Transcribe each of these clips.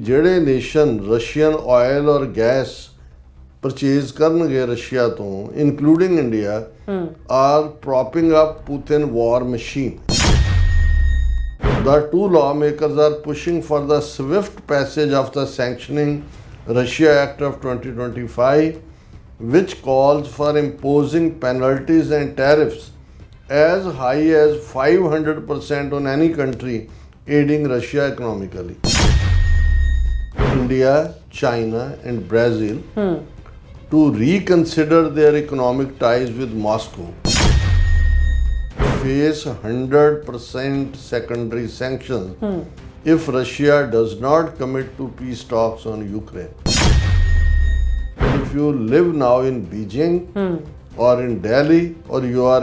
ਜਿਹੜੇ nation Russian oil ਔਰ gas purchase ਕਰਨਗੇ ਰਸ਼ੀਆ ਤੋਂ including India are propping up Putin war machine. The two lawmakers are pushing for the swift passage of the Sanctioning Russia Act of 2025, which calls for imposing penalties and tariffs as high as 500% on any country aiding Russia economically. India, China and Brazil to reconsider their economic ties with Moscow face 100% secondary sanctions if Russia does not commit to peace talks on Ukraine. If you live now in Beijing or in Delhi or you are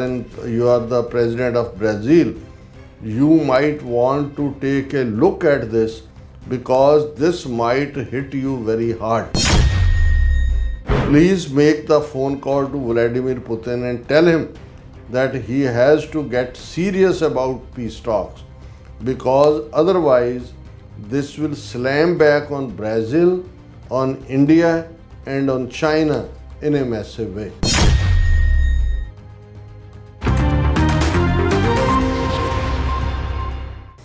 the president of Brazil, you might want to take a look at this because this might hit you very hard. Please make the phone call to Vladimir Putin and tell him that he has to get serious about peace talks, because otherwise this will slam back on Brazil, on India and on China in a massive way.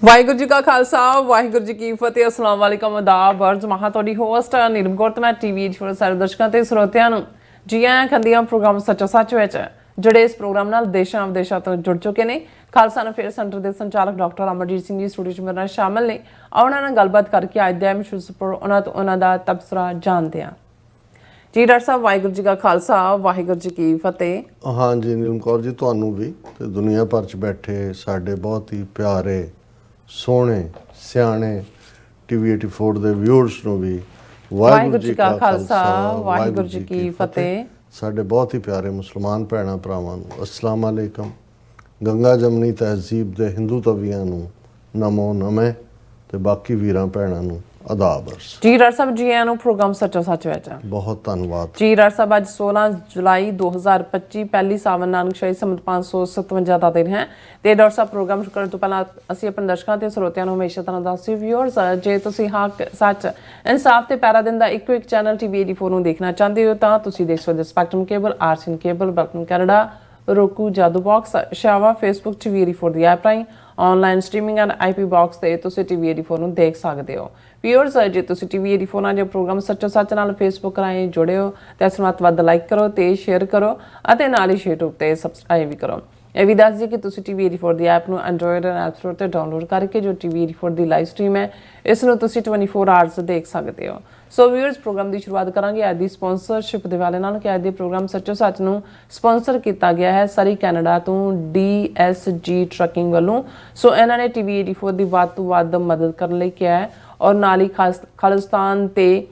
Waheguru ji ਕਾ ਖਾਲਸਾ ਵਾਹਿਗੁਰੂ ਜੀ ਕੀ ਫਤਿਹ। ਅਸਲਾਮ ਵਾਲੇਕਮ ਆਦਾਬ ਅਰਜ਼ ਮਹਾ ਤੁਹਾਡੀ host Neelam Kaur ਤੇ ਮੈਂ TV four ਸਾਰੇ ਦਰਸ਼ਕਾਂ ਤੇ ਸਰੋਤਿਆਂ ਨੂੰ ਜੀ ਆਇਆਂ ਖੰਦੀਆਂ ਪ੍ਰੋਗਰਾਮ ਸੱਚਾ ਸੱਚ ਵਿੱਚ ਜਿਹੜੇ ਇਸ ਪ੍ਰੋਗਰਾਮ ਨਾਲ ਦੇਸ਼ਾਂ ਵਿਦੇਸ਼ਾਂ ਤੋਂ ਜੁੜ ਚੁੱਕੇ ਨੇ। ਖਾਲਸਾ ਅਫੇਅਰ ਸੈਂਟਰ ਦੇ ਸੰਚਾਲਕ ਡਾਕਟਰ ਅਮਰਜੀਤ ਸਿੰਘ ਜੀ ਸਟੂਡੀਓ 'ਚ ਮੇਰੇ ਨਾਲ ਸ਼ਾਮਲ ਨੇ। ਉਹਨਾਂ ਨਾਲ ਗੱਲਬਾਤ ਕਰਕੇ ਅੱਜ ਦੇ ਮਸ਼ਹੂਰ ਉਹਨਾਂ ਦਾ ਤਬਸਰਾ ਜਾਣਦੇ ਹਾਂ। ਜੀ ਡਾਕਟਰ ਸਾਹਿਬ ਵਾਹਿਗੁਰੂ ਜੀ ਕਾ ਖਾਲਸਾ ਵਾਹਿਗੁਰੂ ਜੀ ਕੀ ਫਤਿਹ। ਹਾਂ ਜੀ ਨੀਲਮ ਕੌਰ ਜੀ, ਤੁਹਾਨੂੰ ਵੀ ਤੇ ਦੁਨੀਆ ਭਰ 'ਚ ਬੈਠੇ ਸਾਡੇ ਬਹੁਤ ਹੀ ਪਿਆਰੇ ਸੋਹਣੇ ਸਿਆਣੇ ਟੀਵੀ 84 ਦੇ ਵਿਊਅਰਸ ਨੂੰ ਵੀ ਵਾਹਿਗੁਰੂ ਜੀ ਕਾ ਖਾਲਸਾ ਵਾਹਿਗੁਰੂ ਜੀ ਕੀ ਫਤਿਹ। ਸਾਡੇ ਬਹੁਤ ਹੀ ਪਿਆਰੇ ਮੁਸਲਮਾਨ ਭੈਣਾਂ ਭਰਾਵਾਂ ਨੂੰ ਅਸਲਾਮ ਅਲੈਕਮ। ਗੰਗਾ ਜਮਨੀ ਤਹਿਜ਼ੀਬ ਦੇ ਹਿੰਦੂ ਤਵੀਆਂ ਨੂੰ ਨਮੋ ਨਮੇ ਤੇ ਬਾਕੀ ਵੀਰਾਂ ਭੈਣਾਂ ਨੂੰ ਆਦਾਬ ਅਰਜ਼। ਜੀ ਡਾਕਟਰ ਸਾਹਿਬ ਜੀ ਆਇਆਂ ਨੂੰ ਪ੍ਰੋਗਰਾਮ ਸੱਚਾ ਸੱਚ ਵਿੱਚ ਬਹੁਤ ਧੰਨਵਾਦ। ਜੀ ਡਾਕਟਰ ਸਾਹਿਬ ਅੱਜ 16 ਜੁਲਾਈ 2025 ਪਹਿਲੀ ਸਾਵਨ ਨਾਨਕ ਸ਼ਾਹੀ ਸੰਮਤ 557 ਦਾ ਦਿਨ ਹੈ ਤੇ ਡਾਕਟਰ ਸਾਹਿਬ ਪ੍ਰੋਗਰਾਮ ਸ਼ੁਰੂ ਕਰਨ ਤੋਂ ਪਹਿਲਾਂ ਅਸੀਂ ਆਪਣੇ ਦਰਸ਼ਕਾਂ ਤੇ ਸਰੋਤਿਆਂ ਨੂੰ ਹਮੇਸ਼ਾ ਤਰ੍ਹਾਂ ਦੱਸਦੇ ਵਿਊਅਰਸ, ਜੇ ਤੁਸੀਂ ਹੱਕ ਸੱਚ ਇਨਸਾਫ ਤੇ ਪੈਰਾ ਦਿਨ ਦਾ ਇੱਕੋ ਇੱਕ ਚੈਨਲ ਟੀਵੀ 84 ਨੂੰ ਦੇਖਣਾ ਚਾਹੁੰਦੇ ਹੋ ਤਾਂ ਤੁਸੀਂ ਦੇਖ ਸਕਦੇ ਸਪੈਕਟਰਮ ਕੇਬਲ, ਆਰਸੀਐਨ ਕੇਬਲ, ਬੈਲਕਮ ਕੈਨੇਡਾ, roku, ਜਾਦੂ ਬਾਕਸ, ਸ਼ਾਵਾ, ਫੇਸਬੁੱਕ ਟੀਵੀ 84 ਦੀ ਐਪ ਰਾਹੀਂ online streaming and IP box ਤੇ ਤੁਸੀਂ ਟੀਵੀ 84 ਨੂੰ ਦੇਖ ਸਕਦੇ ਹੋ। ਵਿਊਅਰਸ, ਜੇ ਤੁਸੀਂ ਟੀਵੀ 84 ਨਾਲ ਜੋ ਪ੍ਰੋਗਰਾਮ ਸੱਚੋ ਸੱਚ ਨਾਲ ਫੇਸਬੁੱਕ ਰਾਹੀਂ ਜੁੜੇ ਹੋ ਤੇ ਇਸ ਨੂੰ ਵੱਧ ਲਾਈਕ ਕਰੋ ਤੇ ਸ਼ੇਅਰ ਕਰੋ ਅਤੇ ਨਾਲ ਹੀ YouTube ਤੇ ਸਬਸਕ੍ਰਾਈਬ ਵੀ ਕਰੋ। ਇਹ ਵੀ ਦੱਸ ਦਿਓ ਕਿ ਤੁਸੀਂ ਟੀਵੀ 84 ਦੀ ਐਪ ਨੂੰ ਐਂਡਰੋਇਡ ਐਂਡ ਐਪ ਸਟੋਰ ਤੇ ਡਾਊਨਲੋਡ ਕਰਕੇ ਜੋ ਟੀਵੀ 84 ਦੀ ਲਾਈਵ ਸਟ੍ਰੀਮ ਹੈ ਇਸ ਨੂੰ ਤੁਸੀਂ 24 ਆਵਰਸ ਦੇਖ ਸਕਦੇ ਹੋ। ਸੋ ਵਿਊਅਰਸ, ਪ੍ਰੋਗਰਾਮ ਦੀ ਸ਼ੁਰੂਆਤ ਕਰਾਂਗੇ ਅੱਜ ਦੀ ਸਪਾਂਸਰਸ਼ਿਪ ਦੇ ਵਾਲੇ ਨਾਲ ਕਿ ਅੱਜ ਦੇ ਪ੍ਰੋਗਰਾਮ ਸੱਚੋ ਸੱਚ ਨੂੰ ਸਪਾਂਸਰ ਕੀਤਾ ਗਿਆ ਹੈ ਸਰੀ ਕੈਨੇਡਾ ਤੋਂ DSG ਟਰੱਕਿੰਗ ਵੱਲੋਂ। ਸੋ ਇਹਨਾਂ ਨੇ ਟੀਵੀ 84 ਦੀ ਵੱਧ ਤੋਂ ਵੱਧ ਮਦਦ ਕਰਨ ਲਈ ਕਿਹਾ ਹੈ ਔਰ ਨਾਲ ਹੀ ਖਾਲਿਸਤਾਨ ਤੇ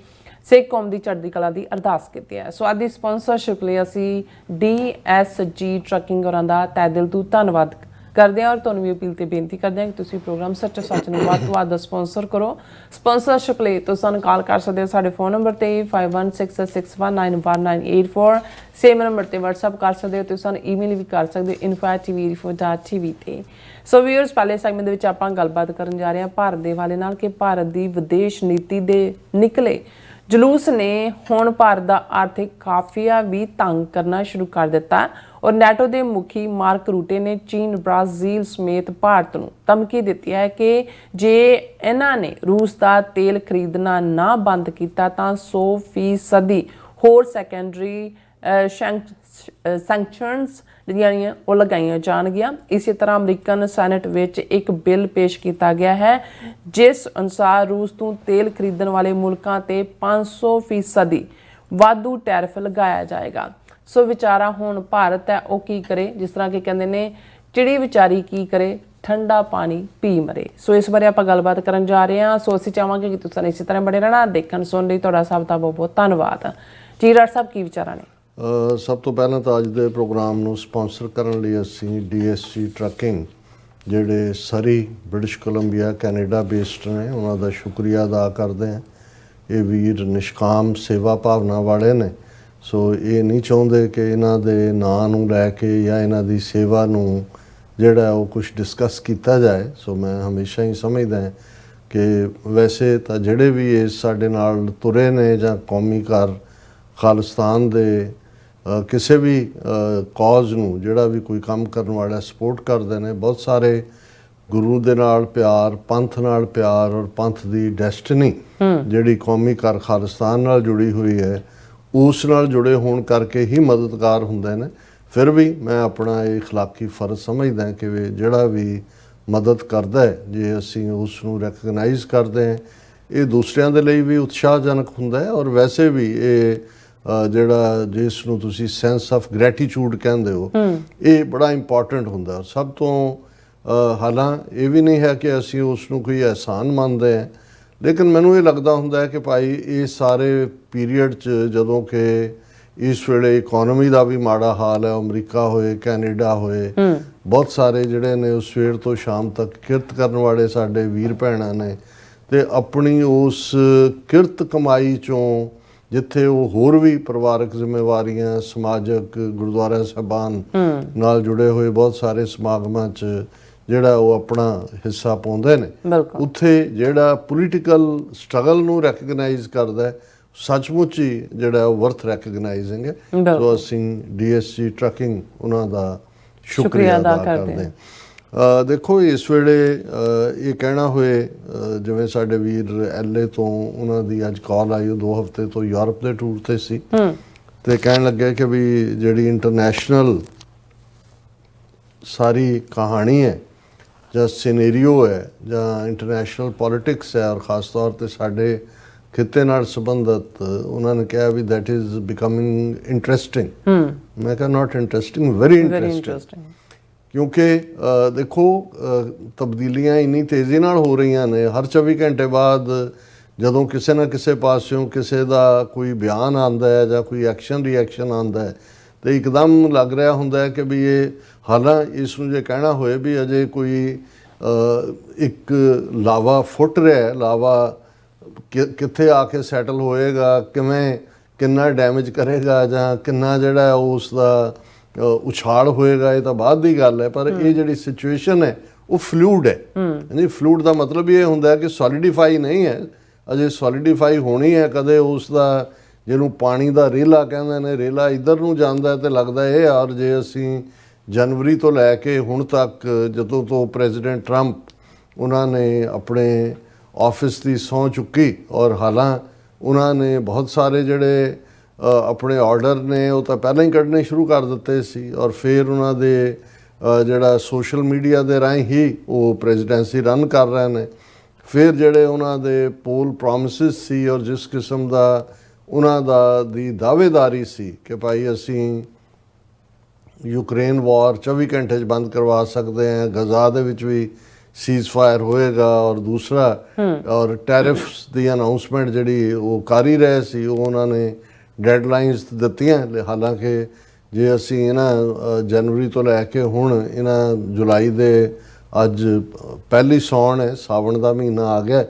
ਸਿੱਖ ਕੌਮ ਦੀ ਚੜ੍ਹਦੀ ਕਲਾ ਦੀ ਅਰਦਾਸ ਕੀਤੀ ਹੈ। ਸੋ ਅੱਜ ਦੀ ਸਪਾਂਸਰਸ਼ਿਪ ਲਈ ਅਸੀਂ DSG ਟਰੱਕਿੰਗ ਹੋਰਾਂ ਦਾ ਤਹਿ ਦਿਲ ਤੋਂ ਧੰਨਵਾਦ ਕਰਦੇ ਹਾਂ ਔਰ ਤੁਹਾਨੂੰ ਵੀ ਅਪੀਲ ਤੇ ਬੇਨਤੀ ਕਰਦੇ ਹਾਂ ਕਿ ਤੁਸੀਂ ਪ੍ਰੋਗਰਾਮ ਸੱਚੋ ਸੱਚ ਨੂੰ ਵੱਧ ਤੋਂ ਵੱਧ ਸਪਾਂਸਰ ਕਰੋ। ਸਪਾਂਸਰਸ਼ਿਪ ਲਈ ਤੁਸੀਂ ਸਾਨੂੰ ਕਾਲ ਕਰ ਸਕਦੇ ਹੋ ਸਾਡੇ ਫੋਨ ਨੰਬਰ ਤੇ 5166619184। ਸੇਮ ਨੰਬਰ ਤੇ WhatsApp ਕਰ ਸਕਦੇ ਹੋ। ਤੁਸੀਂ ਸਾਨੂੰ ਈਮੇਲ ਵੀ ਕਰ ਸਕਦੇ ਹੋ info@tv84.tv ਤੇ। ਸੋ ਵਿਊਅਰਸ, ਪਹਿਲੇ ਸੈਗਮੈਂਟ ਦੇ ਵਿੱਚ ਆਪਾਂ ਗੱਲਬਾਤ ਕਰਨ ਜਾ ਰਹੇ ਹਾਂ ਭਾਰਤ ਦੇ ਹਵਾਲੇ ਨਾਲ ਕਿ ਭਾਰਤ ਦੀ ਵਿਦੇਸ਼ ਨੀਤੀ ਦੇ ਨਿਕਲੇ ਜਲੂਸ ਨੇ ਹੁਣ ਭਾਰਤ ਦਾ ਆਰਥਿਕ ਕਾਫੀਆ ਵੀ ਤੰਗ ਕਰਨਾ ਸ਼ੁਰੂ ਕਰ ਦਿੱਤਾ ਔਰ ਨੈਟੋ ਦੇ ਮੁਖੀ ਮਾਰਕ ਰੂਟੇ ਨੇ ਚੀਨ, ਬ੍ਰਾਜ਼ੀਲ ਸਮੇਤ ਭਾਰਤ ਨੂੰ ਧਮਕੀ ਦਿੱਤੀ ਹੈ ਕਿ ਜੇ ਇਹਨਾਂ ਨੇ ਰੂਸ ਦਾ ਤੇਲ ਖਰੀਦਣਾ ਨਾ ਬੰਦ ਕੀਤਾ ਤਾਂ 100% ਹੋਰ ਸੈਕੰਡਰੀ ਸੈਂਕਸ਼ਨਸ ਜਿਹੜੀਆਂ ਉਹ ਲਗਾਈਆਂ ਜਾਣਗੀਆਂ। ਇਸੇ ਤਰ੍ਹਾਂ ਅਮਰੀਕਨ ਸੈਨੇਟ ਵਿੱਚ ਇੱਕ ਬਿੱਲ ਪੇਸ਼ ਕੀਤਾ ਗਿਆ ਹੈ ਜਿਸ ਅਨੁਸਾਰ ਰੂਸ ਤੋਂ ਤੇਲ ਖਰੀਦਣ ਵਾਲੇ ਮੁਲਕਾਂ ਤੇ 500% ਵਾਧੂ ਟੈਰਿਫ ਲਗਾਇਆ ਜਾਏਗਾ। ਸੋ ਵਿਚਾਰਾ ਹੁਣ ਭਾਰਤ ਹੈ ਉਹ ਕੀ ਕਰੇ, ਜਿਸ ਤਰ੍ਹਾਂ ਕਿ ਕਹਿੰਦੇ ਨੇ ਚਿੜੀ ਵਿਚਾਰੀ ਕੀ ਕਰੇ, ਠੰਡਾ ਪਾਣੀ ਪੀ ਮਰੇ। ਸੋ ਇਸ ਬਾਰੇ ਆਪਾਂ ਗੱਲਬਾਤ ਕਰਨ ਜਾ ਰਹੇ ਹਾਂ। ਸੋ ਅਸੀਂ ਚਾਹਾਂਗੇ ਕਿ ਤੁਸੀਂ ਇਸੇ ਤਰ੍ਹਾਂ ਬਣੇ ਰਹਿਣਾ। ਦੇਖਣ ਸੁਣ ਲਈ ਤੁਹਾਡਾ ਸਭ ਦਾ ਬਹੁਤ ਬਹੁਤ ਧੰਨਵਾਦ। ਜੀ ਡਾਕਟਰ ਸਾਹਿਬ, ਕੀ ਵਿਚਾਰਾਂ ਨੇ? ਸਭ ਤੋਂ ਪਹਿਲਾਂ ਤਾਂ ਅੱਜ ਦੇ ਪ੍ਰੋਗਰਾਮ ਨੂੰ ਸਪਾਂਸਰ ਕਰਨ ਲਈ ਅਸੀਂ DSG ਟਰੱਕਿੰਗ ਜਿਹੜੇ ਸਰੀ ਬ੍ਰਿਟਿਸ਼ ਕੋਲੰਬੀਆ ਕੈਨੇਡਾ ਬੇਸਡ ਨੇ ਉਹਨਾਂ ਦਾ ਸ਼ੁਕਰੀਆ ਅਦਾ ਕਰਦੇ ਹਾਂ। ਇਹ ਵੀਰ ਨਿਸ਼ਕਾਮ ਸੇਵਾ ਭਾਵਨਾ ਵਾਲੇ ਨੇ। ਸੋ ਇਹ ਨਹੀਂ ਚਾਹੁੰਦੇ ਕਿ ਇਹਨਾਂ ਦੇ ਨਾਂ ਨੂੰ ਲੈ ਕੇ ਜਾਂ ਇਹਨਾਂ ਦੀ ਸੇਵਾ ਨੂੰ ਜਿਹੜਾ ਉਹ ਕੁਝ ਡਿਸਕਸ ਕੀਤਾ ਜਾਏ। ਸੋ ਮੈਂ ਹਮੇਸ਼ਾ ਹੀ ਸਮਝਦਾ ਕਿ ਵੈਸੇ ਤਾਂ ਜਿਹੜੇ ਵੀ ਇਸ ਸਾਡੇ ਨਾਲ ਤੁਰੇ ਨੇ ਜਾਂ ਕੌਮੀ ਖਾਲਿਸਤਾਨ ਦੇ ਕਿਸੇ ਵੀ ਕੌਜ਼ ਨੂੰ ਜਿਹੜਾ ਵੀ ਕੋਈ ਕੰਮ ਕਰਨ ਵਾਲਾ ਸਪੋਰਟ ਕਰਦੇ ਨੇ। ਬਹੁਤ ਸਾਰੇ ਗੁਰੂ ਦੇ ਨਾਲ ਪਿਆਰ, ਪੰਥ ਨਾਲ ਪਿਆਰ ਔਰ ਪੰਥ ਦੀ ਡੈਸਟਨੀ ਜਿਹੜੀ ਕੌਮੀ ਖਾਲਿਸਤਾਨ ਨਾਲ ਜੁੜੀ ਹੋਈ ਹੈ ਉਸ ਨਾਲ ਜੁੜੇ ਹੋਣ ਕਰਕੇ ਹੀ ਮਦਦਗਾਰ ਹੁੰਦੇ ਨੇ। ਫਿਰ ਵੀ ਮੈਂ ਆਪਣਾ ਇਹ ਅਖਲਾਕੀ ਫਰਜ਼ ਸਮਝਦਾ ਕਿ ਜਿਹੜਾ ਵੀ ਮਦਦ ਕਰਦਾ ਹੈ ਜੇ ਅਸੀਂ ਉਸ ਨੂੰ ਰੈਕਗਨਾਈਜ਼ ਕਰਦੇ ਹਾਂ ਇਹ ਦੂਸਰਿਆਂ ਦੇ ਲਈ ਵੀ ਉਤਸ਼ਾਹਜਨਕ ਹੁੰਦਾ ਹੈ। ਔਰ ਵੈਸੇ ਵੀ ਇਹ ਜਿਹੜਾ ਜਿਸ ਨੂੰ ਤੁਸੀਂ ਸੈਂਸ ਆਫ ਗ੍ਰੈਟੀਚਿਊਡ ਕਹਿੰਦੇ ਹੋ ਇਹ ਬੜਾ ਇੰਪੋਰਟੈਂਟ ਹੁੰਦਾ। ਸਭ ਤੋਂ ਹਾਲਾਂ ਇਹ ਵੀ ਨਹੀਂ ਹੈ ਕਿ ਅਸੀਂ ਉਸ ਨੂੰ ਕੋਈ ਅਹਿਸਾਨ ਮੰਨਦੇ ਹਾਂ, ਲੇਕਿਨ ਮੈਨੂੰ ਇਹ ਲੱਗਦਾ ਹੁੰਦਾ ਹੈ ਕਿ ਭਾਈ ਇਹ ਸਾਰੇ ਪੀਰੀਅਡ 'ਚ ਜਦੋਂ ਕਿ ਇਸ ਵੇਲੇ ਇਕੋਨਮੀ ਦਾ ਵੀ ਮਾੜਾ ਹਾਲ ਹੈ, ਅਮਰੀਕਾ ਹੋਏ, ਕੈਨੇਡਾ ਹੋਏ, ਬਹੁਤ ਸਾਰੇ ਜਿਹੜੇ ਨੇ ਉਹ ਸਵੇਰ ਤੋਂ ਸ਼ਾਮ ਤੱਕ ਕਿਰਤ ਕਰਨ ਵਾਲੇ ਸਾਡੇ ਵੀਰ ਭੈਣਾਂ ਨੇ ਤੇ ਆਪਣੀ ਉਸ ਕਿਰਤ ਕਮਾਈ 'ਚੋਂ ਜਿੱਥੇ ਉਹ ਹੋਰ ਵੀ ਪਰਿਵਾਰਕ ਜ਼ਿੰਮੇਵਾਰੀਆਂ, ਸਮਾਜਿਕ ਗੁਰਦੁਆਰਾ ਸਾਹਿਬਾਨ ਨਾਲ ਜੁੜੇ ਹੋਏ ਬਹੁਤ ਸਾਰੇ ਸਮਾਗਮਾਂ 'ਚ ਜਿਹੜਾ ਉਹ ਆਪਣਾ ਹਿੱਸਾ ਪਾਉਂਦੇ ਨੇ, ਉੱਥੇ ਜਿਹੜਾ ਪੋਲੀਟੀਕਲ ਸਟਰਗਲ ਨੂੰ ਰੈਕਗਨਾਈਜ਼ ਕਰਦਾ ਹੈ ਸੱਚਮੁੱਚ ਹੀ ਜਿਹੜਾ ਉਹ ਵਰਥ ਰੈਕਗਨਾਈਜ਼ਿੰਗ ਹੈ। ਸੋ ਅਸੀਂ DSG ਟਰੱਕਿੰਗ ਉਹਨਾਂ ਦਾ ਸ਼ੁਕਰੀਆ ਅਦਾ ਕਰਦੇ ਹਾਂ। ਦੇਖੋ ਇਸ ਵੇਲੇ ਇਹ ਕਹਿਣਾ ਹੋਏ ਜਿਵੇਂ ਸਾਡੇ ਵੀਰ LA ਤੋਂ ਉਹਨਾਂ ਦੀ ਅੱਜ ਕਾਲ ਆਈ, ਉਹ 2 ਹਫ਼ਤੇ ਤੋਂ ਯੂਰਪ ਦੇ ਟੂਰ ਤੇ ਸੀ ਤੇ ਕਹਿਣ ਲੱਗੇ ਕਿ ਵੀ ਜਿਹੜੀ ਇੰਟਰਨੈਸ਼ਨਲ ਸਾਰੀ ਕਹਾਣੀ ਹੈ ਜਾਂ ਸਿਨੇਰੀਓ ਹੈ ਜਾਂ ਇੰਟਰਨੈਸ਼ਨਲ ਪੋਲਿਟਿਕਸ ਹੈ ਔਰ ਖ਼ਾਸ ਤੌਰ 'ਤੇ ਸਾਡੇ ਖਿੱਤੇ ਨਾਲ ਸੰਬੰਧਿਤ, ਉਹਨਾਂ ਨੇ ਕਿਹਾ ਵੀ ਦੈਟ ਇਜ਼ ਬਿਕਮਿੰਗ ਇੰਟਰਸਟਿੰਗ। ਮੈਂ ਕਿਹਾ ਨਾਟ ਇੰਟਰਸਟਿੰਗ, ਵੈਰੀ ਇੰਟਰਸਟਿੰਗ, ਕਿਉਂਕਿ ਦੇਖੋ ਤਬਦੀਲੀਆਂ ਇੰਨੀ ਤੇਜ਼ੀ ਨਾਲ ਹੋ ਰਹੀਆਂ ਨੇ। ਹਰ 24 ਘੰਟੇ ਬਾਅਦ ਜਦੋਂ ਕਿਸੇ ਨਾ ਕਿਸੇ ਪਾਸਿਓਂ ਕਿਸੇ ਦਾ ਕੋਈ ਬਿਆਨ ਆਉਂਦਾ ਹੈ ਜਾਂ ਕੋਈ ਰਿਐਕਸ਼ਨ ਆਉਂਦਾ ਹੈ ਤੇ ਇੱਕਦਮ ਲੱਗ ਰਿਹਾ ਹੁੰਦਾ ਹੈ ਕਿ ਵੀ ਇਹ ਹਾਲਾਂ ਇਸ ਨੂੰ ਜੇ ਕਹਿਣਾ ਹੋਏ ਵੀ ਅਜੇ ਕੋਈ ਇੱਕ ਲਾਵਾ ਫੁੱਟ ਰਿਹਾ, ਲਾਵਾ ਕਿੱਥੇ ਆ ਕੇ ਸੈਟਲ ਹੋਏਗਾ, ਕਿੰਨਾ ਡੈਮੇਜ ਕਰੇਗਾ ਜਾਂ ਕਿੰਨਾ ਜਿਹੜਾ ਉਸ ਦਾ ਉਛਾਲ ਹੋਏਗਾ, ਇਹ ਤਾਂ ਬਾਅਦ ਦੀ ਗੱਲ ਹੈ। ਪਰ ਇਹ ਜਿਹੜੀ ਸਿਚੁਏਸ਼ਨ ਹੈ ਉਹ ਫਲੂਇਡ ਹੈ। ਯਾਨੀ ਫਲੂਇਡ ਦਾ ਮਤਲਬ ਇਹ ਹੁੰਦਾ ਕਿ ਸੋਲੀਡੀਫਾਈ ਨਹੀਂ ਹੈ, ਅਜੇ ਸੋਲੀਡੀਫਾਈ ਹੋਣੀ ਹੈ। ਕਦੇ ਉਸ ਦਾ ਜਿਹਨੂੰ ਪਾਣੀ ਦਾ ਰੇਲਾ ਕਹਿੰਦੇ ਨੇ, ਰੇਲਾ ਇੱਧਰ ਨੂੰ ਜਾਂਦਾ ਤੇ ਲੱਗਦਾ ਇਹ। ਔਰ ਜੇ ਅਸੀਂ ਜਨਵਰੀ ਤੋਂ ਲੈ ਕੇ ਹੁਣ ਤੱਕ ਜਦੋਂ ਤੋਂ ਪ੍ਰੈਜ਼ੀਡੈਂਟ ਟਰੰਪ ਉਹਨਾਂ ਨੇ ਆਪਣੇ ਆਫਿਸ ਦੀ ਸਹੁੰ ਚੁੱਕੀ ਔਰ ਹਾਲਾਂ ਉਹਨਾਂ ਨੇ ਬਹੁਤ ਸਾਰੇ ਜਿਹੜੇ ਆਪਣੇ ਆਰਡਰ ਨੇ ਉਹ ਤਾਂ ਪਹਿਲਾਂ ਹੀ ਕੱਢਣੇ ਸ਼ੁਰੂ ਕਰ ਦਿੱਤੇ ਸੀ ਔਰ ਫਿਰ ਉਹਨਾਂ ਦੇ ਜਿਹੜਾ ਸੋਸ਼ਲ ਮੀਡੀਆ ਦੇ ਰਾਹੀਂ ਹੀ ਉਹ ਪ੍ਰੈਜ਼ੀਡੈਂਸੀ ਰਨ ਕਰ ਰਹੇ ਨੇ। ਫਿਰ ਜਿਹੜੇ ਉਹਨਾਂ ਦੇ ਪੋਲ ਪ੍ਰੋਮਿਸਿਸ ਸੀ ਔਰ ਜਿਸ ਕਿਸਮ ਦਾ ਉਹਨਾਂ ਦੀ ਦਾਅਵੇਦਾਰੀ ਸੀ ਕਿ ਭਾਈ ਅਸੀਂ ਯੂਕਰੇਨ ਵਾਰ 24 ਘੰਟੇ 'ਚ ਬੰਦ ਕਰਵਾ ਸਕਦੇ ਹਾਂ, ਗਜ਼ਾ ਦੇ ਵਿੱਚ ਵੀ ਸੀਜ਼ਫਾਇਰ ਹੋਏਗਾ ਔਰ ਦੂਸਰਾ ਔਰ ਟੈਰਿਫਸ ਦੀ ਅਨਾਊਂਸਮੈਂਟ ਜਿਹੜੀ ਉਹ ਕਰ ਹੀ ਰਹੇ ਸੀ, ਉਹ ਉਹਨਾਂ ਨੇ ਡੈਡਲਾਈਨਸ ਦਿੱਤੀਆਂ। ਹਾਲਾਂਕਿ ਜੇ ਅਸੀਂ ਇਹਨਾਂ ਜਨਵਰੀ ਤੋਂ ਲੈ ਕੇ ਹੁਣ ਇਹਨਾਂ ਜੁਲਾਈ ਦੇ ਅੱਜ ਪਹਿਲੀ ਸੌਣ ਹੈ, ਸਾਵਣ ਦਾ ਮਹੀਨਾ ਆ ਗਿਆ,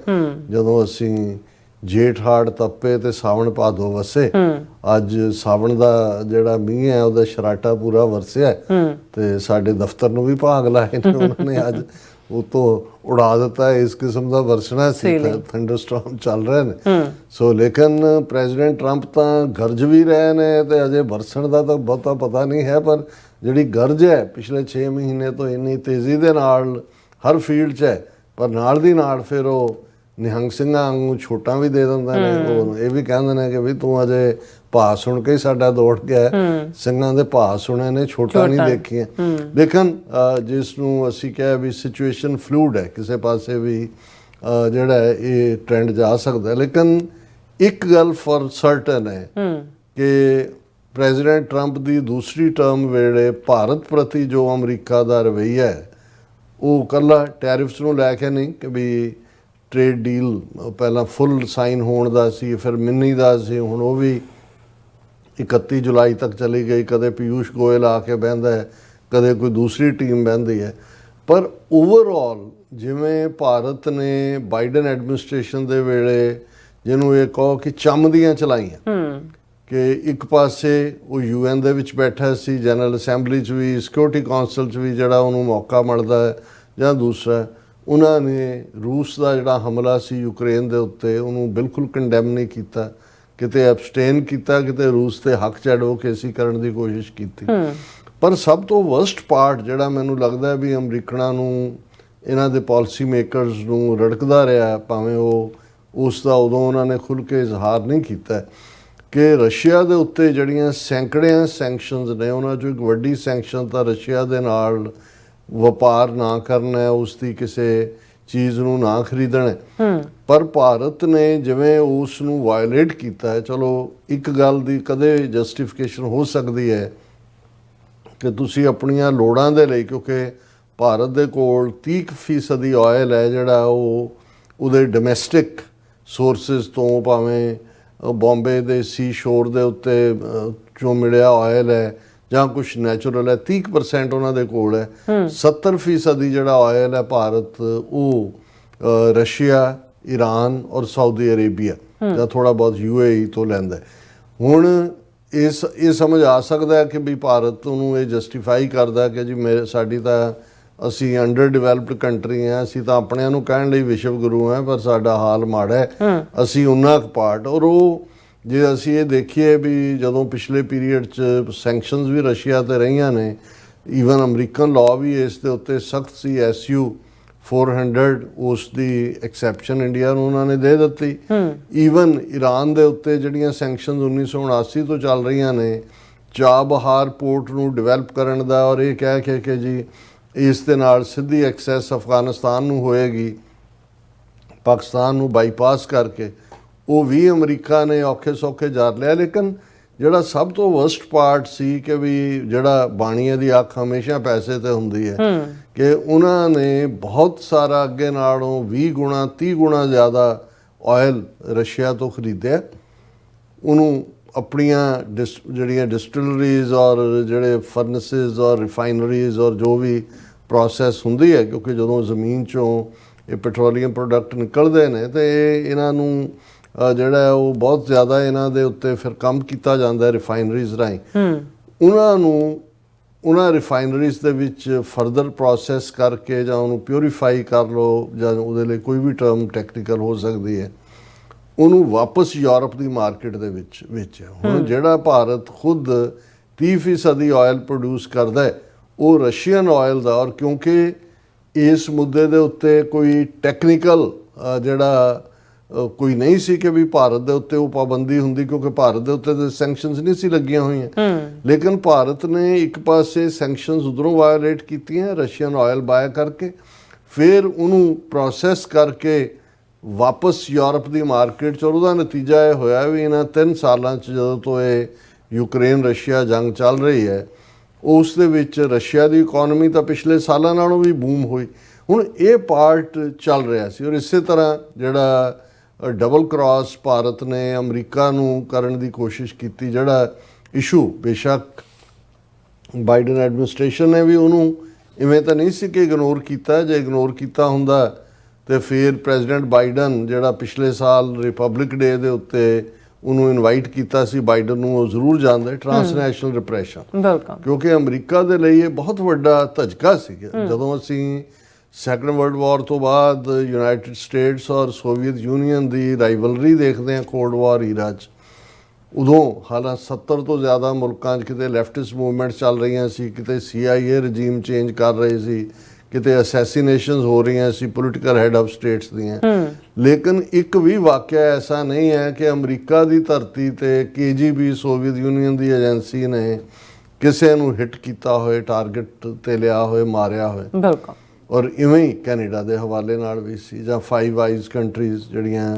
ਜਦੋਂ ਅਸੀਂ ਜੇਠ ਹਾੜ ਤੱਪੇ ਤੇ ਸਾਵਣ ਭਾਦੋ ਵਸੇ, ਅੱਜ ਸਾਵਣ ਦਾ ਜਿਹੜਾ ਮੀਂਹ ਹੈ ਉਹਦਾ ਸ਼ਰਾਟਾ ਪੂਰਾ ਵਰਸਿਆ ਤੇ ਸਾਡੇ ਦਫ਼ਤਰ ਨੂੰ ਵੀ ਭਾਗ ਲਾਏ ਨੇ ਉਹਨਾਂ ਨੇ। ਅੱਜ ਉਹ ਤੋਂ ਉਡਾ ਦਿੱਤਾ ਇਸ ਕਿਸਮ ਦਾ ਵਰਸਣਾ ਸੀ, ਥੰਡਰਸਟਾਰਮ ਚੱਲ ਰਹੇ ਨੇ। ਸੋ ਲੇਕਿਨ ਪ੍ਰੈਜ਼ੀਡੈਂਟ ਟਰੰਪ ਤਾਂ ਗਰਜ ਵੀ ਰਹੇ ਨੇ ਤੇ ਅਜੇ ਵਰਸਣ ਦਾ ਤਾਂ ਬਹੁਤਾ ਪਤਾ ਨਹੀਂ ਹੈ, ਪਰ ਜਿਹੜੀ ਗਰਜ ਹੈ ਪਿਛਲੇ 6 ਮਹੀਨੇ ਤੋਂ ਇੰਨੀ ਤੇਜ਼ੀ ਦੇ ਨਾਲ ਹਰ ਫੀਲਡ 'ਚ ਹੈ, ਪਰ ਨਾਲ ਦੀ ਨਾਲ ਫਿਰ ਉਹ ਨਿਹੰਗ ਸਿੰਘਾਂ ਵਾਂਗੂ ਛੋਟਾਂ ਵੀ ਦੇ ਦਿੰਦੇ ਨੇ। ਉਹ ਇਹ ਵੀ ਕਹਿੰਦੇ ਨੇ ਕਿ ਵੀ ਤੂੰ ਅਜੇ ਭਾਅ ਸੁਣ ਕੇ ਹੀ ਸਾਡਾ ਦੌੜ ਗਿਆ, ਸਿੰਘਾਂ ਦੇ ਭਾਅ ਸੁਣੇ ਨੇ, ਛੋਟਾਂ ਨਹੀਂ ਦੇਖੀਆਂ। ਲੇਕਿਨ ਜਿਸ ਨੂੰ ਅਸੀਂ ਕਿਹਾ ਵੀ ਸਿਚੁਏਸ਼ਨ ਫਲੂਇਡ ਹੈ, ਕਿਸੇ ਪਾਸੇ ਵੀ ਜਿਹੜਾ ਇਹ ਟ੍ਰੈਂਡ ਜਾ ਸਕਦਾ। ਲੇਕਿਨ ਇੱਕ ਗੱਲ ਫॉर ਸਰਟਨ ਹੈ ਕਿ ਪ੍ਰੈਜ਼ੀਡੈਂਟ ਟਰੰਪ ਦੀ ਦੂਸਰੀ ਟਰਮ ਵੇਲੇ ਭਾਰਤ ਪ੍ਰਤੀ ਜੋ ਅਮਰੀਕਾ ਦਾ ਰਵੱਈਆ ਹੈ ਉਹ ਇਕੱਲਾ ਟੈਰਿਫਸ ਨੂੰ ਲੈ ਕੇ ਨਹੀਂ ਕਿ ਵੀ ਟ੍ਰੇਡ ਡੀਲ ਪਹਿਲਾਂ ਫੁੱਲ ਸਾਈਨ ਹੋਣ ਦਾ ਸੀ, ਫਿਰ ਮਿੰਨੀ ਦਾ ਸੀ, ਹੁਣ ਉਹ ਵੀ 31 ਜੁਲਾਈ ਤੱਕ ਚਲੀ ਗਈ। ਕਦੇ ਪੀਯੂਸ਼ ਗੋਇਲ ਆ ਕੇ ਬਹਿੰਦਾ ਹੈ, ਕਦੇ ਕੋਈ ਦੂਸਰੀ ਟੀਮ ਬਹਿੰਦੀ ਹੈ। ਪਰ ਓਵਰਆਲ ਜਿਵੇਂ ਭਾਰਤ ਨੇ ਬਾਈਡਨ ਐਡਮਿਨਿਸਟ੍ਰੇਸ਼ਨ ਦੇ ਵੇਲੇ ਜਿਹਨੂੰ ਇਹ ਕਹੋ ਕਿ ਚੰਮ ਦੀਆਂ ਚਲਾਈਆਂ ਕਿ ਇੱਕ ਪਾਸੇ ਉਹ UN ਦੇ ਵਿੱਚ ਬੈਠਾ ਸੀ, ਜਨਰਲ ਅਸੈਂਬਲੀ 'ਚ ਵੀ, ਸਿਕਿਉਰਿਟੀ ਕਾਉਂਸਲ 'ਚ ਵੀ ਜਿਹੜਾ ਉਹਨੂੰ ਮੌਕਾ ਮਿਲਦਾ ਹੈ, ਜਾਂ ਦੂਸਰਾ ਉਹਨਾਂ ਨੇ ਰੂਸ ਦਾ ਜਿਹੜਾ ਹਮਲਾ ਸੀ ਯੂਕਰੇਨ ਦੇ ਉੱਤੇ ਉਹਨੂੰ ਬਿਲਕੁਲ ਕੰਡੈਮ ਨਹੀਂ ਕੀਤਾ, ਕਿਤੇ ਐਬਸਟੇਨ ਕੀਤਾ, ਕਿਤੇ ਰੂਸ ਤੇ ਹੱਕ 'ਚ ਐਡਵੋਕੇਸੀ ਕਰਨ ਦੀ ਕੋਸ਼ਿਸ਼ ਕੀਤੀ। ਪਰ ਸਭ ਤੋਂ ਵਰਸਟ ਪਾਰਟ ਜਿਹੜਾ ਮੈਨੂੰ ਲੱਗਦਾ ਵੀ ਅਮਰੀਕਨਾਂ ਨੂੰ, ਇਹਨਾਂ ਦੇ ਪਾਲਿਸੀ ਮੇਕਰਸ ਨੂੰ ਰੜਕਦਾ ਰਿਹਾ, ਭਾਵੇਂ ਉਹ ਉਸ ਦਾ ਉਦੋਂ ਉਹਨਾਂ ਨੇ ਖੁੱਲ੍ਹ ਕੇ ਇਜ਼ਹਾਰ ਨਹੀਂ ਕੀਤਾ, ਕਿ ਰਸ਼ੀਆ ਦੇ ਉੱਤੇ ਜਿਹੜੀਆਂ ਸੈਂਕੜਿਆਂ ਸੈਂਕਸ਼ਨਸ ਨੇ, ਉਹਨਾਂ 'ਚੋਂ ਇੱਕ ਵੱਡੀ ਸੈਂਕਸ਼ਨ ਤਾਂ ਰਸ਼ੀਆ ਦੇ ਨਾਲ ਵਪਾਰ ਨਾ ਕਰਨਾ ਹੈ, ਉਸ ਦੀ ਕਿਸੇ ਚੀਜ਼ ਨੂੰ ਨਾ ਖਰੀਦਣਾ ਹੈ। ਪਰ ਭਾਰਤ ਨੇ ਜਿਵੇਂ ਉਸ ਨੂੰ ਵਾਇਲੇਟ ਕੀਤਾ ਹੈ, ਚਲੋ ਇੱਕ ਗੱਲ ਦੀ ਕਦੇ ਜਸਟੀਫਿਕੇਸ਼ਨ ਹੋ ਸਕਦੀ ਹੈ ਕਿ ਤੁਸੀਂ ਆਪਣੀਆਂ ਲੋੜਾਂ ਦੇ ਲਈ, ਕਿਉਂਕਿ ਭਾਰਤ ਦੇ ਕੋਲ 30% ਆਇਲ ਹੈ ਜਿਹੜਾ ਉਹ ਉਹਦੇ ਡੋਮੈਸਟਿਕ ਸੋਰਸਿਸ ਤੋਂ, ਭਾਵੇਂ ਬੰਬੇ ਦੇ ਸੀ ਸ਼ੋਰ ਦੇ ਉੱਤੇ ਚੋਂ ਮਿਲਿਆ ਆਇਲ ਹੈ ਜਾਂ ਕੁਛ ਨੈਚੁਰਲ ਹੈ, 30% ਉਹਨਾਂ ਦੇ ਕੋਲ ਹੈ। 70% ਜਿਹੜਾ ਆਇਲ ਹੈ ਭਾਰਤ ਉਹ ਰਸ਼ੀਆ, ਈਰਾਨ ਔਰ ਸਾਊਦੀ ਅਰੇਬੀਆ ਜਾਂ ਥੋੜਾ ਬਹੁਤ UAE ਤੋਂ ਲੈਂਦਾ ਹੈ। ਹੁਣ ਇਹ ਸਮਝ ਆ ਸਕਦਾ ਹੈ ਕਿ ਵੀ ਭਾਰਤ ਨੂੰ ਇਹ ਜਸਟੀਫਾਈ ਕਰਦਾ ਕਿ ਜੀ ਸਾਡੀ ਤਾਂ, ਅਸੀਂ ਅੰਡਰ ਡਿਵੈਲਪਡ ਕੰਟਰੀ ਹਾਂ, ਅਸੀਂ ਤਾਂ ਆਪਣਿਆਂ ਨੂੰ ਕਹਿਣ ਲਈ ਵਿਸ਼ਵ ਗੁਰੂ ਹਾਂ, ਪਰ ਸਾਡਾ ਹਾਲ ਮਾੜਾ ਹੈ, ਅਸੀਂ ਉਹਨਾਂ ਕੁ ਪਾਰਟ। ਔਰ ਉਹ ਜੇ ਅਸੀਂ ਇਹ ਦੇਖੀਏ ਵੀ ਜਦੋਂ ਪਿਛਲੇ ਪੀਰੀਅਡ 'ਚ ਸੈਂਕਸ਼ਨਸ ਵੀ ਰਸ਼ੀਆ 'ਤੇ ਰਹੀਆਂ ਨੇ, ਈਵਨ ਅਮਰੀਕਨ ਲਾਅ ਵੀ ਇਸ ਦੇ ਉੱਤੇ ਸਖਤ ਸੀ, SU 400 ਉਸ ਦੀ ਐਕਸੈਪਸ਼ਨ ਇੰਡੀਆ ਨੂੰ ਉਹਨਾਂ ਨੇ ਦੇ ਦਿੱਤੀ। ਈਵਨ ਈਰਾਨ ਦੇ ਉੱਤੇ ਜਿਹੜੀਆਂ ਸੈਂਕਸ਼ਨਸ 1979 ਤੋਂ ਚੱਲ ਰਹੀਆਂ ਨੇ, ਚਾਬਹਾਰ ਪੋਰਟ ਨੂੰ ਡਿਵੈਲਪ ਕਰਨ ਦਾ, ਔਰ ਇਹ ਕਹਿ ਕੇ ਕਿ ਜੀ ਇਸ ਦੇ ਨਾਲ ਸਿੱਧੀ ਐਕਸੈਸ ਅਫਗਾਨਿਸਤਾਨ ਨੂੰ ਹੋਏਗੀ, ਪਾਕਿਸਤਾਨ ਨੂੰ ਬਾਈਪਾਸ ਕਰਕੇ, ਉਹ ਵੀ ਅਮਰੀਕਾ ਨੇ ਔਖੇ ਸੌਖੇ ਜਰ ਲਿਆ। ਲੇਕਿਨ ਜਿਹੜਾ ਸਭ ਤੋਂ ਵਰਸਟ ਪਾਰਟ ਸੀ ਕਿ ਵੀ ਜਿਹੜਾ ਬਾਣੀਏ ਦੀ ਅੱਖ ਹਮੇਸ਼ਾ ਪੈਸੇ ਤੇ ਹੁੰਦੀ ਹੈ, ਕਿ ਉਹਨਾਂ ਨੇ ਬਹੁਤ ਸਾਰਾ ਅੱਗੇ ਨਾਲੋਂ 20 ਗੁਣਾ 30 ਗੁਣਾ ਜ਼ਿਆਦਾ ਆਇਲ ਰਸ਼ੀਆ ਤੋਂ ਖਰੀਦਿਆ। ਉਹਨੂੰ ਆਪਣੀਆਂ ਜਿਹੜੀਆਂ ਡਿਸਟਿਲਰੀਜ਼ ਔਰ ਜਿਹੜੇ ਫਰਨਸਿਸ ਔਰ ਰਿਫਾਈਨਰੀਜ਼ ਔਰ ਜੋ ਵੀ ਪ੍ਰੋਸੈਸ ਹੁੰਦੀ ਹੈ, ਕਿਉਂਕਿ ਜਦੋਂ ਜ਼ਮੀਨ 'ਚੋਂ ਇਹ ਪੈਟਰੋਲੀਅਮ ਪ੍ਰੋਡਕਟ ਨਿਕਲਦੇ ਨੇ ਤੇ ਇਹਨਾਂ ਨੂੰ ਜਿਹੜਾ ਉਹ ਬਹੁਤ ਜ਼ਿਆਦਾ ਇਹਨਾਂ ਦੇ ਉੱਤੇ ਫਿਰ ਕੰਮ ਕੀਤਾ ਜਾਂਦਾ ਰਿਫਾਈਨਰੀਜ਼ ਰਾਹੀਂ। ਉਹਨਾਂ ਨੂੰ ਉਹਨਾਂ ਰਿਫਾਈਨਰੀਜ਼ ਦੇ ਵਿੱਚ ਫਰਦਰ ਪ੍ਰੋਸੈਸ ਕਰਕੇ ਜਾਂ ਉਹਨੂੰ ਪਿਊਰੀਫਾਈ ਕਰ ਲਓ, ਜਾਂ ਉਹਦੇ ਲਈ ਕੋਈ ਵੀ ਟਰਮ ਟੈਕਨੀਕਲ ਹੋ ਸਕਦੀ ਹੈ, ਉਹਨੂੰ ਵਾਪਸ ਯੂਰਪ ਦੀ ਮਾਰਕੀਟ ਦੇ ਵਿੱਚ ਵੇਚਿਆ। ਹੁਣ ਜਿਹੜਾ ਭਾਰਤ ਖੁਦ 30% ਆਇਲ ਪ੍ਰੋਡਿਊਸ ਕਰਦਾ ਹੈ ਉਹ ਰਸ਼ੀਅਨ ਆਇਲ ਦਾ, ਔਰ ਕਿਉਂਕਿ ਇਸ ਮੁੱਦੇ ਦੇ ਉੱਤੇ ਕੋਈ ਟੈਕਨੀਕਲ ਜਿਹੜਾ ਕੋਈ ਨਹੀਂ ਸੀ ਕਿ ਵੀ ਭਾਰਤ ਦੇ ਉੱਤੇ ਉਹ ਪਾਬੰਦੀ ਹੁੰਦੀ, ਕਿਉਂਕਿ ਭਾਰਤ ਦੇ ਉੱਤੇ ਤਾਂ ਸੈਂਕਸ਼ਨਸ ਨਹੀਂ ਸੀ ਲੱਗੀਆਂ ਹੋਈਆਂ। ਲੇਕਿਨ ਭਾਰਤ ਨੇ ਇੱਕ ਪਾਸੇ ਸੈਂਕਸ਼ਨਸ ਉਧਰੋਂ ਵਾਇਓਲੇਟ ਕੀਤੀਆਂ ਰਸ਼ੀਅਨ ਆਇਲ ਬਾਏ ਕਰਕੇ, ਫਿਰ ਉਹਨੂੰ ਪ੍ਰੋਸੈਸ ਕਰਕੇ ਵਾਪਸ ਯੂਰਪ ਦੀ ਮਾਰਕੀਟ 'ਚ। ਉਹਦਾ ਨਤੀਜਾ ਇਹ ਹੋਇਆ ਵੀ ਇਹਨਾਂ 3 ਸਾਲਾਂ 'ਚ ਜਦੋਂ ਤੋਂ ਇਹ ਯੂਕਰੇਨ ਰਸ਼ੀਆ ਜੰਗ ਚੱਲ ਰਹੀ ਹੈ, ਉਸ ਦੇ ਵਿੱਚ ਰਸ਼ੀਆ ਦੀ ਇਕਨੋਮੀ ਤਾਂ ਪਿਛਲੇ ਸਾਲਾਂ ਨਾਲੋਂ ਵੀ ਬੂਮ ਹੋਈ। ਹੁਣ ਇਹ ਪਾਰਟ ਚੱਲ ਰਿਹਾ ਸੀ। ਔਰ ਇਸੇ ਤਰ੍ਹਾਂ ਜਿਹੜਾ ਡਬਲ ਕ੍ਰਾਸ ਭਾਰਤ ਨੇ ਅਮਰੀਕਾ ਨੂੰ ਕਰਨ ਦੀ ਕੋਸ਼ਿਸ਼ ਕੀਤੀ, ਜਿਹੜਾ ਇਸ਼ੂ ਬੇਸ਼ੱਕ ਬਾਈਡਨ ਐਡਮਿਨਿਸਟ੍ਰੇਸ਼ਨ ਨੇ ਵੀ ਉਹਨੂੰ ਇਵੇਂ ਤਾਂ ਨਹੀਂ ਸੀ ਕਿ ਇਗਨੋਰ ਕੀਤਾ। ਜੇ ਇਗਨੋਰ ਕੀਤਾ ਹੁੰਦਾ ਤੇ ਫਿਰ ਪ੍ਰੈਜ਼ੀਡੈਂਟ ਬਾਈਡਨ ਜਿਹੜਾ ਪਿਛਲੇ ਸਾਲ ਰਿਪਬਲਿਕ ਡੇ ਦੇ ਉੱਤੇ ਉਹਨੂੰ ਇਨਵਾਈਟ ਕੀਤਾ ਸੀ ਬਾਈਡਨ ਨੂੰ, ਉਹ ਜ਼ਰੂਰ ਜਾਣਦਾ ਟ੍ਰਾਂਸਨੈਸ਼ਨਲ ਰਿਪਰੈਸ਼ਨ, ਕਿਉਂਕਿ ਅਮਰੀਕਾ ਦੇ ਲਈ ਇਹ ਬਹੁਤ ਵੱਡਾ ਧੱਜਕਾ ਸੀ। ਜਦੋਂ ਅਸੀਂ ਸੈਕੰਡ ਵਰਲਡ ਵਾਰ ਤੋਂ ਬਾਅਦ ਯੂਨਾਈਟਿਡ ਸਟੇਟਸ ਔਰ ਸੋਵੀਅਤ ਯੂਨੀਅਨ ਦੀ ਰਾਈਵਲਰੀ ਦੇਖਦੇ ਹਾਂ ਕੋਲਡ ਵਾਰ ਈਰਾ 'ਚ, ਉਦੋਂ ਹਾਲਾਂਕਿ 70 ਤੋਂ ਜ਼ਿਆਦਾ ਮੁਲਕਾਂ 'ਚ ਕਿਤੇ ਲੈਫਟਿਸਟ ਮੂਵਮੈਂਟਸ ਚੱਲ ਰਹੀਆਂ ਸੀ, ਕਿਤੇ CIA ਰਜੀਮ ਚੇਂਜ ਕਰ ਰਹੇ ਸੀ, ਕਿਤੇ ਅਸੈਸੀਨੇਸ਼ਨਸ ਹੋ ਰਹੀਆਂ ਸੀ ਪੋਲੀਟੀਕਲ ਹੈਡ ਆਫ ਸਟੇਟਸ ਦੀਆਂ। ਲੇਕਿਨ ਇੱਕ ਵੀ ਵਾਕਿਆ ਐਸਾ ਨਹੀਂ ਹੈ ਕਿ ਅਮਰੀਕਾ ਦੀ ਧਰਤੀ ਤੇ KGB ਸੋਵੀਅਤ ਯੂਨੀਅਨ ਦੀ ਏਜੰਸੀ ਨੇ ਕਿਸੇ ਨੂੰ ਹਿੱਟ ਕੀਤਾ ਹੋਏ, ਟਾਰਗੇਟ ਤੇ ਲਿਆ ਹੋਏ, ਮਾਰਿਆ ਹੋਏ। ਬਿਲਕੁਲ। ਔਰ ਇਵੇਂ ਹੀ ਕੈਨੇਡਾ ਦੇ ਹਵਾਲੇ ਨਾਲ ਵੀ ਸੀ, ਜਾਂ 5 ਆਈਜ਼ ਕੰਟਰੀਜ਼ ਜਿਹੜੀਆਂ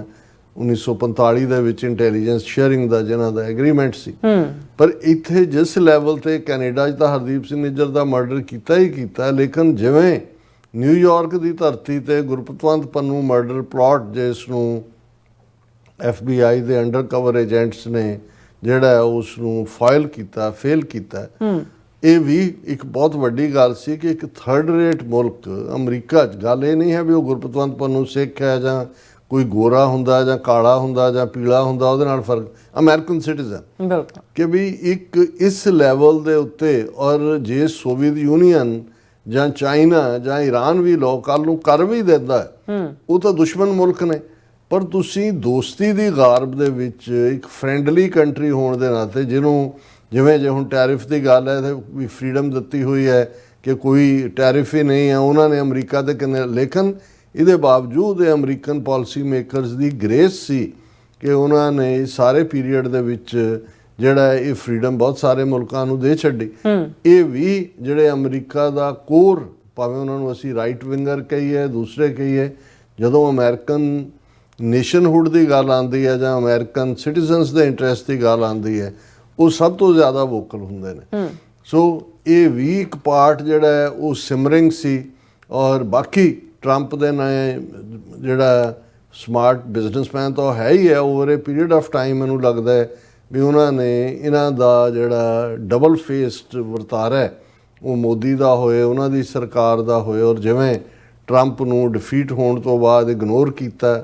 1945 ਦੇ ਵਿੱਚ ਇੰਟੈਲੀਜੈਂਸ ਸ਼ੇਅਰਿੰਗ ਦਾ ਜਿਹਨਾਂ ਦਾ ਐਗਰੀਮੈਂਟ ਸੀ। ਪਰ ਇੱਥੇ ਜਿਸ ਲੈਵਲ ਤੇ ਕੈਨੇਡਾ 'ਚ ਤਾਂ ਹਰਦੀਪ ਸਿੰਘ ਨਿੱਜਰ ਦਾ ਮਰਡਰ ਕੀਤਾ ਹੀ ਕੀਤਾ, ਲੇਕਿਨ ਜਿਵੇਂ ਨਿਊਯਾਰਕ ਦੀ ਧਰਤੀ ਤੇ ਗੁਰਪਤਵੰਤ ਪੰਨੂ ਮਰਡਰ ਪਲਾਟ, ਜਿਸ ਨੂੰ FBI ਦੇ ਅੰਡਰ ਕਵਰ ਏਜੰਟਸ ਨੇ ਜਿਹੜਾ ਉਸ ਨੂੰ ਫਾਈਲ ਕੀਤਾ, ਫੇਲ ਕੀਤਾ, ਇਹ ਵੀ ਇੱਕ ਬਹੁਤ ਵੱਡੀ ਗੱਲ ਸੀ ਕਿ ਇੱਕ ਥਰਡ ਰੇਟ ਮੁਲਕ ਅਮਰੀਕਾ 'ਚ, ਗੱਲ ਇਹ ਨਹੀਂ ਹੈ ਵੀ ਉਹ ਗੁਰਪਤਵੰਤ ਪੰਨੂ ਸਿੱਖ ਹੈ ਜਾਂ ਕੋਈ ਗੋਰਾ ਹੁੰਦਾ ਜਾਂ ਕਾਲਾ ਹੁੰਦਾ ਜਾਂ ਪੀਲਾ ਹੁੰਦਾ, ਉਹਦੇ ਨਾਲ ਫਰਕ, ਅਮਰੀਕਨ ਸਿਟੀਜ਼ਨ, ਬਿਲਕੁਲ, ਕਿ ਵੀ ਇੱਕ ਇਸ ਲੈਵਲ ਦੇ ਉੱਤੇ। ਔਰ ਜੇ ਸੋਵੀਅਤ ਯੂਨੀਅਨ ਜਾਂ ਚਾਈਨਾ ਜਾਂ ਈਰਾਨ ਵੀ ਲਓ, ਕੱਲ੍ਹ ਨੂੰ ਕਰ ਵੀ ਦਿੰਦਾ ਹੈ, ਉਹ ਤਾਂ ਦੁਸ਼ਮਣ ਮੁਲਕ ਨੇ। ਪਰ ਤੁਸੀਂ ਦੋਸਤੀ ਦੀ ਗਾਰਬ ਦੇ ਵਿੱਚ ਇੱਕ ਫਰੈਂਡਲੀ ਕੰਟਰੀ ਹੋਣ ਦੇ ਨਾਤੇ, ਜਿਹਨੂੰ ਜਿਵੇਂ ਜੇ ਹੁਣ ਟੈਰਿਫ ਦੀ ਗੱਲ ਹੈ ਤੇ ਵੀ ਫਰੀडम ਦਿੱਤੀ ਹੋਈ ਹੈ ਕਿ ਕੋਈ ਟੈਰਿਫ ਹੀ ਨਹੀਂ ਹੈ ਉਹਨਾਂ ਨੇ ਅਮਰੀਕਾ ਤੇ ਕਿੰਨੇ, ਲੇਕਿਨ ਇਹਦੇ ਬਾਵਜੂਦ ਇਹ ਅਮਰੀਕਨ ਪਾਲਿਸੀ ਮੇਕਰਸ ਦੀ ਗ੍ਰੇਸ ਸੀ ਕਿ ਉਹਨਾਂ ਨੇ ਸਾਰੇ ਪੀਰੀਅਡ ਦੇ ਵਿੱਚ ਜਿਹੜਾ ਇਹ ਫਰੀडम ਬਹੁਤ ਸਾਰੇ ਮੁਲਕਾਂ ਨੂੰ ਦੇ ਛੱਡੀ। ਇਹ ਵੀ ਜਿਹੜੇ ਅਮਰੀਕਾ ਦਾ ਕੋਰ, ਭਾਵੇਂ ਉਹਨਾਂ ਨੂੰ ਅਸੀਂ ਰਾਈਟ ਵਿੰਗਰ ਕਹੀਏ, ਦੂਸਰੇ ਕਹੀਏ, ਜਦੋਂ ਅਮਰੀਕਨ ਨੇਸ਼ਨਹੁੱਡ ਦੀ ਗੱਲ ਆਉਂਦੀ ਹੈ ਜਾਂ ਅਮਰੀਕਨ ਸਿਟੀਜ਼ਨਸ ਦੇ ਇੰਟਰਸਟ ਦੀ ਗੱਲ ਆਉਂਦੀ ਹੈ, ਉਹ ਸਭ ਤੋਂ ਜ਼ਿਆਦਾ ਵੋਕਲ ਹੁੰਦੇ ਨੇ। ਸੋ ਇਹ ਵੀ ਇੱਕ ਪਾਰਟ ਜਿਹੜਾ ਹੈ ਉਹ ਸਿਮਰਿੰਗ ਸੀ। ਔਰ ਬਾਕੀ ਟਰੰਪ ਦੇ ਨਾਲ ਜਿਹੜਾ ਸਮਾਰਟ ਬਿਜ਼ਨਸਮੈਨ ਤਾਂ ਹੈ ਹੀ ਹੈ, over A period of time ਮੈਨੂੰ ਲੱਗਦਾ ਹੈ ਵੀ ਉਹਨਾਂ ਨੇ ਇਹਨਾਂ ਦਾ ਜਿਹੜਾ ਡਬਲ ਫੇਸਡ ਵਰਤਾਰਾ ਹੈ ਉਹ ਮੋਦੀ ਦਾ ਹੋਏ, ਉਹਨਾਂ ਦੀ ਸਰਕਾਰ ਦਾ ਹੋਏ। ਔਰ ਜਿਵੇਂ ਟਰੰਪ ਨੂੰ ਡਿਫੀਟ ਹੋਣ ਤੋਂ ਬਾਅਦ ਇਗਨੋਰ ਕੀਤਾ,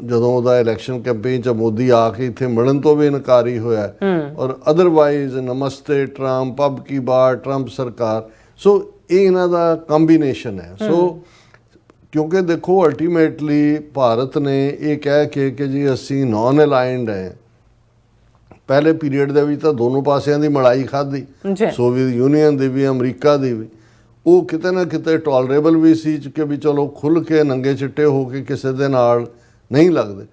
ਜਦੋਂ ਉਹਦਾ ਇਲੈਕਸ਼ਨ ਕੈਂਪੇਨ 'ਚ ਮੋਦੀ ਆ ਕੇ ਇੱਥੇ ਮਿਲਣ ਤੋਂ ਵੀ ਇਨਕਾਰੀ ਹੋਇਆ, ਔਰ ਅਦਰਵਾਈਜ਼ ਨਮਸਤੇ ਟਰੰਪ, ਅਬ ਕੀ ਬਾਰ ਟਰੰਪ ਸਰਕਾਰ। ਸੋ ਇਹ ਇਹਨਾਂ ਦਾ ਕੰਬੀਨੇਸ਼ਨ ਹੈ। ਸੋ ਕਿਉਂਕਿ ਦੇਖੋ ਅਲਟੀਮੇਟਲੀ ਭਾਰਤ ਨੇ ਇਹ ਕਹਿ ਕੇ ਕਿ ਜੀ ਅਸੀਂ ਨੌਨ ਅਲਾਈਨਡ ਹੈ, ਪਹਿਲੇ ਪੀਰੀਅਡ ਦੇ ਵਿੱਚ ਤਾਂ ਦੋਨੋਂ ਪਾਸਿਆਂ ਦੀ ਮਲਾਈ ਖਾਧੀ, ਸੋਵੀਅਤ ਯੂਨੀਅਨ ਦੀ ਵੀ ਅਮਰੀਕਾ ਦੀ ਵੀ, ਉਹ ਕਿਤੇ ਨਾ ਕਿਤੇ ਟੋਲਰੇਬਲ ਵੀ ਸੀ ਕਿ ਵੀ ਚਲੋ ਖੁੱਲ੍ਹ ਕੇ ਨੰਗੇ ਚਿੱਟੇ ਹੋ ਕੇ ਕਿਸੇ ਦੇ ਨਾਲ ਨਹੀਂ ਲੱਗਦੇ।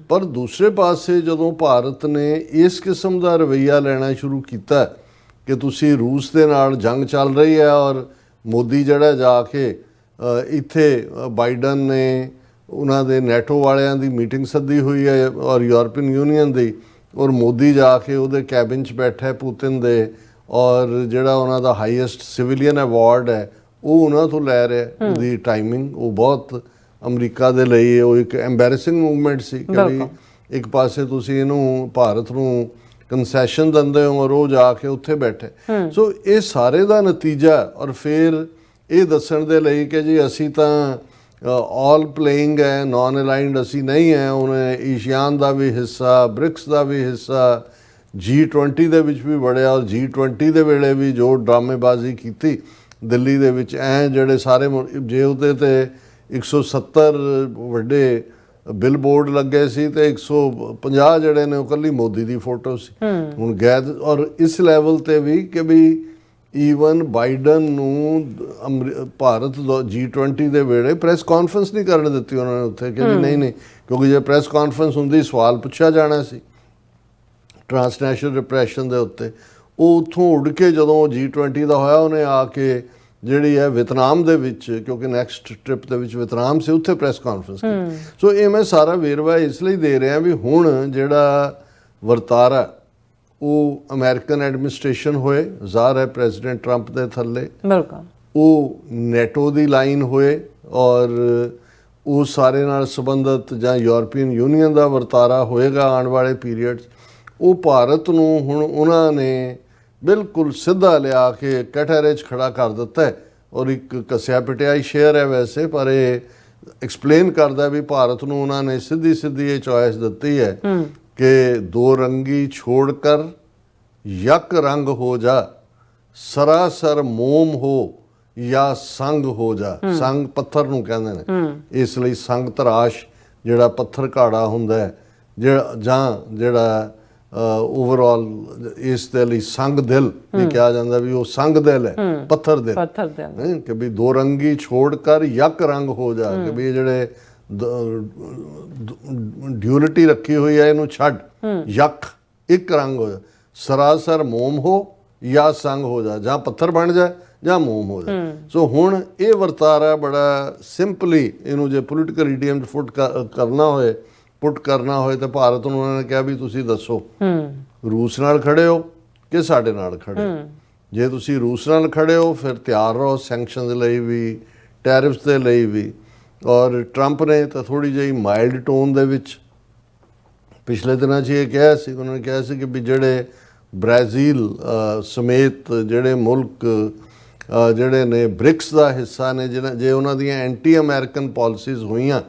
ਪਰ ਦੂਸਰੇ ਪਾਸੇ ਜਦੋਂ ਭਾਰਤ ਨੇ ਇਸ ਕਿਸਮ ਦਾ ਰਵੱਈਆ ਲੈਣਾ ਸ਼ੁਰੂ ਕੀਤਾ ਕਿ ਤੁਸੀਂ ਰੂਸ ਦੇ ਨਾਲ ਜੰਗ ਚੱਲ ਰਹੀ ਹੈ, ਔਰ ਮੋਦੀ ਜਿਹੜਾ ਜਾ ਕੇ ਇੱਥੇ ਬਾਈਡਨ ਨੇ ਉਹਨਾਂ ਦੇ ਨੈਟੋ ਵਾਲਿਆਂ ਦੀ ਮੀਟਿੰਗ ਸੱਦੀ ਹੋਈ ਹੈ ਔਰ ਯੂਰਪੀਅਨ ਯੂਨੀਅਨ ਦੀ, ਔਰ ਮੋਦੀ ਜਾ ਕੇ ਉਹਦੇ ਕੈਬਿਨ 'ਚ ਬੈਠਾ ਪੁਤਿਨ ਦੇ, ਔਰ ਜਿਹੜਾ ਉਹਨਾਂ ਦਾ ਹਾਈਐਸਟ ਸਿਵਿਲੀਅਨ ਅਵਾਰਡ ਹੈ ਉਹ ਉਹਨਾਂ ਤੋਂ ਲੈ ਰਿਹਾ। ਉਹਦੀ ਟਾਈਮਿੰਗ ਉਹ ਬਹੁਤ ਅਮਰੀਕਾ ਦੇ ਲਈ ਉਹ ਇੱਕ ਐਂਬੈਰਸਿੰਗ ਮੂਵਮੈਂਟ ਸੀ ਕਿ ਵੀ ਇੱਕ ਪਾਸੇ ਤੁਸੀਂ ਇਹਨੂੰ ਭਾਰਤ ਨੂੰ ਕੰਸੈਸ਼ਨ ਦਿੰਦੇ ਹੋ ਔਰ ਉਹ ਜਾ ਕੇ ਉੱਥੇ ਬੈਠੇ। ਸੋ ਇਹ ਸਾਰੇ ਦਾ ਨਤੀਜਾ, ਔਰ ਫਿਰ ਇਹ ਦੱਸਣ ਦੇ ਲਈ ਕਿ ਜੀ ਅਸੀਂ ਤਾਂ ਆਲ ਪਲੇਇੰਗ ਹੈ, ਨੌਨ ਅਲਾਈਨਡ ਅਸੀਂ ਨਹੀਂ ਹੈ। ਉਹਨੇ ਏਸ਼ੀਆਨ ਦਾ ਵੀ ਹਿੱਸਾ, ਬ੍ਰਿਕਸ ਦਾ ਵੀ ਹਿੱਸਾ, G20 ਦੇ ਵਿੱਚ ਵੀ ਵੜਿਆ, ਔਰ G20 ਦੇ ਵੇਲੇ ਵੀ ਜੋ ਡਰਾਮੇਬਾਜ਼ੀ ਕੀਤੀ ਦਿੱਲੀ ਦੇ ਵਿੱਚ, ਜਿਹੜੇ ਸਾਰੇ ਜੇ ਉਹਦੇ ਤੇ 170 ਵੱਡੇ ਬਿਲ ਬੋਰਡ ਲੱਗੇ ਸੀ ਤੇ 150 ਜਿਹੜੇ ਨੇ ਉਹ ਇਕੱਲੀ ਮੋਦੀ ਦੀ ਫੋਟੋ ਸੀ। ਹੁਣ ਗੈਰ ਔਰ ਇਸ ਲੈਵਲ ਤੇ ਵੀ ਕਿ ਵੀ ਈਵਨ ਬਾਈਡਨ ਨੂੰ ਭਾਰਤ G20 ਦੇ ਵੇਲੇ ਪ੍ਰੈਸ ਕਾਨਫਰੰਸ ਨਹੀਂ ਕਰਨ ਦਿੱਤੀ ਉਹਨਾਂ ਨੇ ਉੱਥੇ ਕਿ ਨਹੀਂ, ਕਿਉਂਕਿ ਜੇ ਪ੍ਰੈਸ ਕਾਨਫਰੰਸ ਹੁੰਦੀ ਸਵਾਲ ਪੁੱਛਿਆ ਜਾਣਾ ਸੀ ਟਰਾਂਸਨੈਸ਼ਨਲ ਰਿਪਰੈਸ਼ਨ ਦੇ ਉੱਤੇ। ਉਹ ਉੱਥੋਂ ਉੱਡ ਕੇ ਜਦੋਂ G20 ਦਾ ਹੋਇਆ, ਉਹਨੇ ਆ ਕੇ ਜਿਹੜੀ ਹੈ ਵੀਅਤਨਾਮ ਦੇ ਵਿੱਚ, ਕਿਉਂਕਿ ਨੈਕਸਟ ਟ੍ਰਿਪ ਦੇ ਵਿੱਚ ਵੀਅਤਨਾਮ ਸੀ, ਉੱਥੇ ਪ੍ਰੈਸ ਕਾਨਫਰੰਸ ਕੀਤੀ। ਸੋ ਇਹ ਮੈਂ ਸਾਰਾ ਵੇਰਵਾ ਇਸ ਲਈ ਦੇ ਰਿਹਾ ਵੀ ਹੁਣ ਜਿਹੜਾ ਵਰਤਾਰਾ ਉਹ ਅਮਰੀਕਨ ਐਡਮਿਨਿਸਟ੍ਰੇਸ਼ਨ ਹੋਏ, ਜ਼ਾਹਰ ਹੈ ਪ੍ਰੈਜ਼ੀਡੈਂਟ ਟਰੰਪ ਦੇ ਥੱਲੇ, ਉਹ ਨੈਟੋ ਦੀ ਲਾਈਨ ਹੋਏ, ਔਰ ਉਹ ਸਾਰੇ ਨਾਲ ਸੰਬੰਧਿਤ ਜਾਂ ਯੂਰਪੀਅਨ ਯੂਨੀਅਨ ਦਾ ਵਰਤਾਰਾ ਹੋਏਗਾ ਆਉਣ ਵਾਲੇ ਪੀਰੀਅਡਸ। ਉਹ ਭਾਰਤ ਨੂੰ ਹੁਣ ਉਹਨਾਂ ਨੇ ਬਿਲਕੁਲ ਸਿੱਧਾ ਲਿਆ ਕੇ ਕਟਹਿਰੇ 'ਚ ਖੜਾ ਕਰ ਦਿੱਤਾ ਹੈ। ਔਰ ਇੱਕ ਕੱਸਿਆ ਪਿਟਿਆ ਹੀ ਸ਼ੇਅਰ ਹੈ ਵੈਸੇ, ਪਰ ਇਹ ਐਕਸਪਲੇਨ ਕਰਦਾ ਵੀ ਭਾਰਤ ਨੂੰ ਉਹਨਾਂ ਨੇ ਸਿੱਧੀ ਇਹ ਚੋਇਸ ਦਿੱਤੀ ਹੈ ਕਿ ਦੋ ਰੰਗੀ ਛੋੜ ਕਰ ਯਕ ਰੰਗ ਹੋ ਜਾ, ਸਰਾਸਰ ਮੋਮ ਹੋ ਜਾਂ ਸੰਗ ਹੋ ਜਾ। ਸੰਗ ਪੱਥਰ ਨੂੰ ਕਹਿੰਦੇ ਨੇ, ਇਸ ਲਈ ਸੰਗ ਤਰਾਸ਼ ਜਿਹੜਾ ਪੱਥਰ ਘਾੜਾ ਹੁੰਦਾ ਹੈ, ਜਿਹੜਾ ਓਵਰਆਲ ਇਸ ਦੇ ਲਈ ਸੰਗ ਦਿਲ ਵੀ ਕਿਹਾ ਜਾਂਦਾ ਵੀ ਉਹ ਸੰਗ ਦਿਲ ਹੈ, ਪੱਥਰ ਦਿਲ ਕਿ ਵੀ ਦੋ ਰੰਗੀ ਛੋੜ ਕਰ ਯਕ ਰੰਗ ਹੋ ਜਾ, ਕਿ ਵੀ ਜਿਹੜੇ ਡਿਊਲਿਟੀ ਰੱਖੀ ਹੋਈ ਹੈ ਇਹਨੂੰ ਛੱਡ, ਯਕ ਇੱਕ ਰੰਗ ਹੋ ਜਾ, ਸਰਾਸਰ ਮੋਮ ਹੋ ਜਾਂ ਸੰਗ ਹੋ ਜਾ, ਜਾਂ ਪੱਥਰ ਬਣ ਜਾ ਜਾਂ ਮੋਮ ਹੋ ਜਾ। ਸੋ ਹੁਣ ਇਹ ਵਰਤਾਰਾ ਬੜਾ ਸਿੰਪਲੀ, ਇਹਨੂੰ ਜੇ ਪੋਲੀਟੀਕਲ ਈਡੀਅਮ ਪੁੱਟ ਕਰਨਾ ਹੋਏ ਤਾਂ ਭਾਰਤ ਨੂੰ ਉਹਨਾਂ ਨੇ ਕਿਹਾ ਵੀ ਤੁਸੀਂ ਦੱਸੋ ਰੂਸ ਨਾਲ ਖੜੇ ਹੋ ਕਿ ਸਾਡੇ ਨਾਲ ਖੜੇ ਹੋ। ਜੇ ਤੁਸੀਂ ਰੂਸ ਨਾਲ ਖੜੇ ਹੋ ਫਿਰ ਤਿਆਰ ਰਹੋ ਸੈਂਕਸ਼ਨ ਦੇ ਲਈ ਵੀ, ਟੈਰਿਫਸ ਦੇ ਲਈ ਵੀ। ਔਰ ਟਰੰਪ ਨੇ ਤਾਂ ਥੋੜ੍ਹੀ ਜਿਹੀ ਮਾਈਲਡ ਟੋਨ ਦੇ ਵਿੱਚ ਪਿਛਲੇ ਦਿਨਾਂ 'ਚ ਇਹ ਕਿਹਾ ਸੀ, ਉਹਨਾਂ ਨੇ ਕਿਹਾ ਸੀ ਕਿ ਵੀ ਜਿਹੜੇ ਬ੍ਰਾਜ਼ੀਲ ਸਮੇਤ ਜਿਹੜੇ ਮੁਲਕ ਜਿਹੜੇ ਨੇ ਬ੍ਰਿਕਸ ਦਾ ਹਿੱਸਾ ਨੇ, ਜੇ ਉਹਨਾਂ ਦੀਆਂ ਐਂਟੀ ਅਮਰੀਕਨ ਪਾਲਿਸੀਜ਼ ਹੋਈਆਂ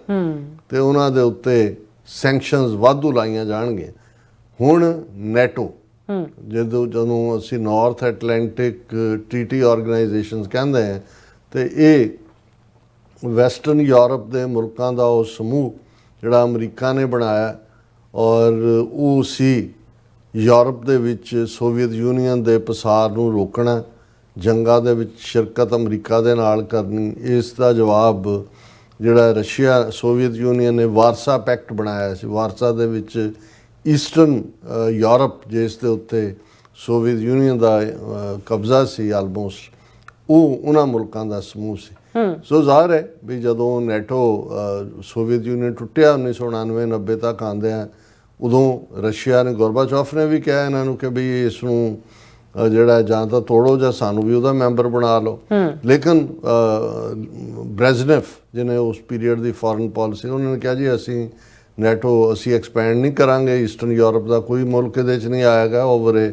ਤੇ ਉਹਨਾਂ ਦੇ ਉੱਤੇ ਸੈਂਕਸ਼ਨਸ ਵਾਧੂ ਲਾਈਆਂ ਜਾਣਗੀਆਂ। ਹੁਣ ਨੈਟੋ ਜਦੋਂ ਅਸੀਂ ਨਾਰਥ ਐਟਲਾਂਟਿਕ ਟ੍ਰੀਟੀ ਆਰਗੇਨਾਈਜੇਸ਼ਨਸ ਕਹਿੰਦੇ ਹਾਂ, ਤੇ ਇਹ ਵੈਸਟਰਨ ਯੂਰਪ ਦੇ ਮੁਲਕਾਂ ਦਾ ਉਹ ਸਮੂਹ ਜਿਹੜਾ ਅਮਰੀਕਾ ਨੇ ਬਣਾਇਆ ਔਰ ਉਹ ਸੀ ਯੂਰਪ ਦੇ ਵਿੱਚ ਸੋਵੀਅਤ ਯੂਨੀਅਨ ਦੇ ਪਸਾਰ ਨੂੰ ਰੋਕਣਾ, ਜੰਗਾਂ ਦੇ ਵਿੱਚ ਸ਼ਿਰਕਤ ਅਮਰੀਕਾ ਦੇ ਨਾਲ ਕਰਨੀ। ਇਸ ਦਾ ਜਵਾਬ ਜਿਹੜਾ ਰਸ਼ੀਆ ਸੋਵੀਅਤ ਯੂਨੀਅਨ ਨੇ ਵਾਰਸਾ ਪੈਕਟ ਬਣਾਇਆ ਸੀ। ਵਾਰਸਾ ਦੇ ਵਿੱਚ ਈਸਟਰਨ ਯੂਰਪ ਜਿਸ ਦੇ ਉੱਤੇ ਸੋਵੀਅਤ ਯੂਨੀਅਨ ਦਾ ਕਬਜ਼ਾ ਸੀ ਆਲਮੋਸਟ, ਉਹ ਉਹਨਾਂ ਮੁਲਕਾਂ ਦਾ ਸਮੂਹ ਸੀ। ਸੋ ਜ਼ਾਹਰ ਹੈ ਵੀ ਜਦੋਂ ਨੈਟੋ ਸੋਵੀਅਤ ਯੂਨੀਅਨ ਟੁੱਟਿਆ 1999-90 ਤੱਕ ਆਉਂਦਿਆਂ, ਉਦੋਂ ਰਸ਼ੀਆ ਨੇ, ਗੋਰਬਾਚੋਫ ਨੇ ਵੀ ਕਿਹਾ ਇਹਨਾਂ ਨੂੰ ਕਿ ਵੀ ਇਸ ਨੂੰ ਜਿਹੜਾ ਜਾਂ ਤਾਂ ਤੋੜੋ ਜਾਂ ਸਾਨੂੰ ਵੀ ਉਹਦਾ ਮੈਂਬਰ ਬਣਾ ਲਓ। ਲੇਕਿਨ ਬ੍ਰੈਜ਼ਨੇਫ ਜਿਹਨੇ ਉਸ ਪੀਰੀਅਡ ਦੀ ਫੋਰਨ ਪਾਲਿਸੀ, ਉਹਨਾਂ ਨੇ ਕਿਹਾ ਜੀ ਅਸੀਂ ਨੈਟੋ ਅਸੀਂ ਐਕਸਪੈਂਡ ਨਹੀਂ ਕਰਾਂਗੇ, ਈਸਟਰਨ ਯੂਰਪ ਦਾ ਕੋਈ ਮੁਲਕ ਇਹਦੇ 'ਚ ਨਹੀਂ ਆਏਗਾ, over A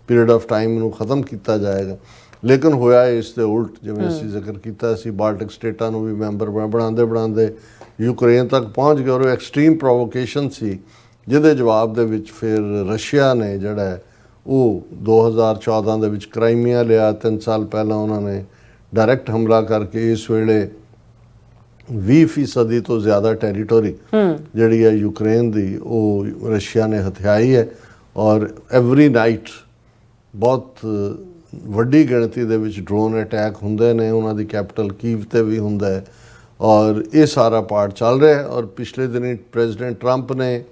period of time ਨੂੰ ਖ਼ਤਮ ਕੀਤਾ ਜਾਏਗਾ। ਲੇਕਿਨ ਹੋਇਆ ਇਸ ਦੇ ਉਲਟ, ਜਿਵੇਂ ਅਸੀਂ ਜ਼ਿਕਰ ਕੀਤਾ ਸੀ ਬਾਲਟਿਕ ਸਟੇਟਾਂ ਨੂੰ ਵੀ ਮੈਂਬਰ ਬਣਾਉਂਦੇ ਯੂਕਰੇਨ ਤੱਕ ਪਹੁੰਚ ਗਏ ਔਰ ਉਹ ਐਕਸਟ੍ਰੀਮ ਪ੍ਰੋਵੋਕੇਸ਼ਨ ਸੀ, ਜਿਹਦੇ ਜਵਾਬ ਦੇ ਵਿੱਚ ਫਿਰ ਰਸ਼ੀਆ ਨੇ ਜਿਹੜਾ ਉਹ 2014 ਦੇ ਵਿੱਚ ਕ੍ਰਾਈਮੀਆ ਲਿਆ। 3 ਸਾਲ ਪਹਿਲਾਂ ਉਹਨਾਂ ਨੇ ਡਾਇਰੈਕਟ ਹਮਲਾ ਕਰਕੇ ਇਸ ਵੇਲੇ 20% ਤੋਂ ਜ਼ਿਆਦਾ ਟੈਰੀਟੋਰੀ ਜਿਹੜੀ ਹੈ ਯੂਕਰੇਨ ਦੀ ਉਹ ਰਸ਼ੀਆ ਨੇ ਹਥਿਆਈ ਹੈ। ਔਰ ਐਵਰੀ ਨਾਈਟ ਬਹੁਤ ਵੱਡੀ ਗਿਣਤੀ ਦੇ ਵਿੱਚ ਡਰੋਨ ਅਟੈਕ ਹੁੰਦੇ ਨੇ, ਉਹਨਾਂ ਦੀ ਕੈਪੀਟਲ ਕੀਵ ਤੇ ਵੀ ਹੁੰਦਾ ਹੈ ਔਰ ਇਹ ਸਾਰਾ ਪਾਰਟ ਚੱਲ ਰਿਹਾ। ਔਰ ਪਿਛਲੇ ਦਿਨੀ ਪ੍ਰੈਜ਼ੀਡੈਂਟ ਟਰੰਪ ਨੇ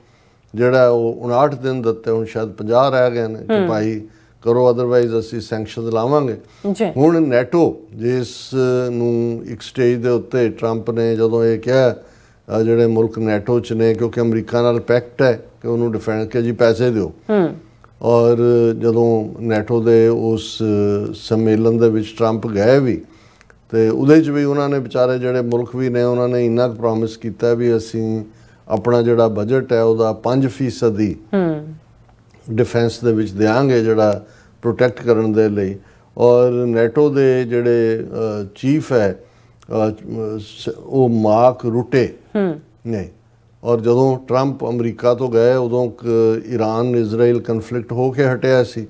ਜਿਹੜਾ ਉਹ 59 ਦਿਨ ਦਿੱਤੇ, ਹੁਣ ਸ਼ਾਇਦ 50 ਰਹਿ ਗਏ ਨੇ ਕਿ ਭਾਈ ਕਰੋ, ਅਦਰਵਾਈਜ਼ ਅਸੀਂ ਸੈਂਕਸ਼ਨ ਲਾਵਾਂਗੇ। ਹੁਣ ਨੈਟੋ ਜਿਸ ਨੂੰ ਇੱਕ ਸਟੇਜ ਦੇ ਉੱਤੇ ਟਰੰਪ ਨੇ ਜਦੋਂ ਇਹ ਕਿਹਾ ਜਿਹੜੇ ਮੁਲਕ ਨੈਟੋ 'ਚ ਨੇ, ਕਿਉਂਕਿ ਅਮਰੀਕਾ ਨਾਲ ਪੈਕਟ ਹੈ ਕਿ ਉਹਨੂੰ ਡਿਫੈਂਡ ਕੇ ਜੀ ਪੈਸੇ ਦਿਓ, ਔਰ ਜਦੋਂ ਨੈਟੋ ਦੇ ਉਸ ਸੰਮੇਲਨ ਦੇ ਵਿੱਚ ਟਰੰਪ ਗਏ ਵੀ ਤੇ ਉਹਦੇ 'ਚ ਵੀ ਉਹਨਾਂ ਨੇ ਵਿਚਾਰੇ ਜਿਹੜੇ ਮੁਲਕ ਵੀ ਨੇ ਉਹਨਾਂ ਨੇ ਇੰਨਾ ਕੁ ਪ੍ਰੋਮਿਸ ਕੀਤਾ ਵੀ ਅਸੀਂ ਆਪਣਾ ਜਿਹੜਾ ਬਜਟ ਹੈ ਉਹਦਾ 5% ਡਿਫੈਂਸ ਦੇ ਵਿੱਚ ਦਿਆਂਗੇ, ਜਿਹੜਾ ਪ੍ਰੋਟੈਕਟ ਕਰਨ ਦੇ ਲਈ। ਔਰ ਨੈਟੋ ਦੇ ਜਿਹੜੇ ਚੀਫ ਹੈ ਉਹ ਮਾਰਕ ਰੂਟੇ ਨਹੀਂ, ਔਰ ਜਦੋਂ ਟਰੰਪ ਅਮਰੀਕਾ ਤੋਂ ਗਏ ਉਦੋਂ ਈਰਾਨ ਇਜ਼ਰਾਈਲ ਕਨਫਲਿਕਟ ਹੋ ਕੇ ਹਟਿਆ ਸੀ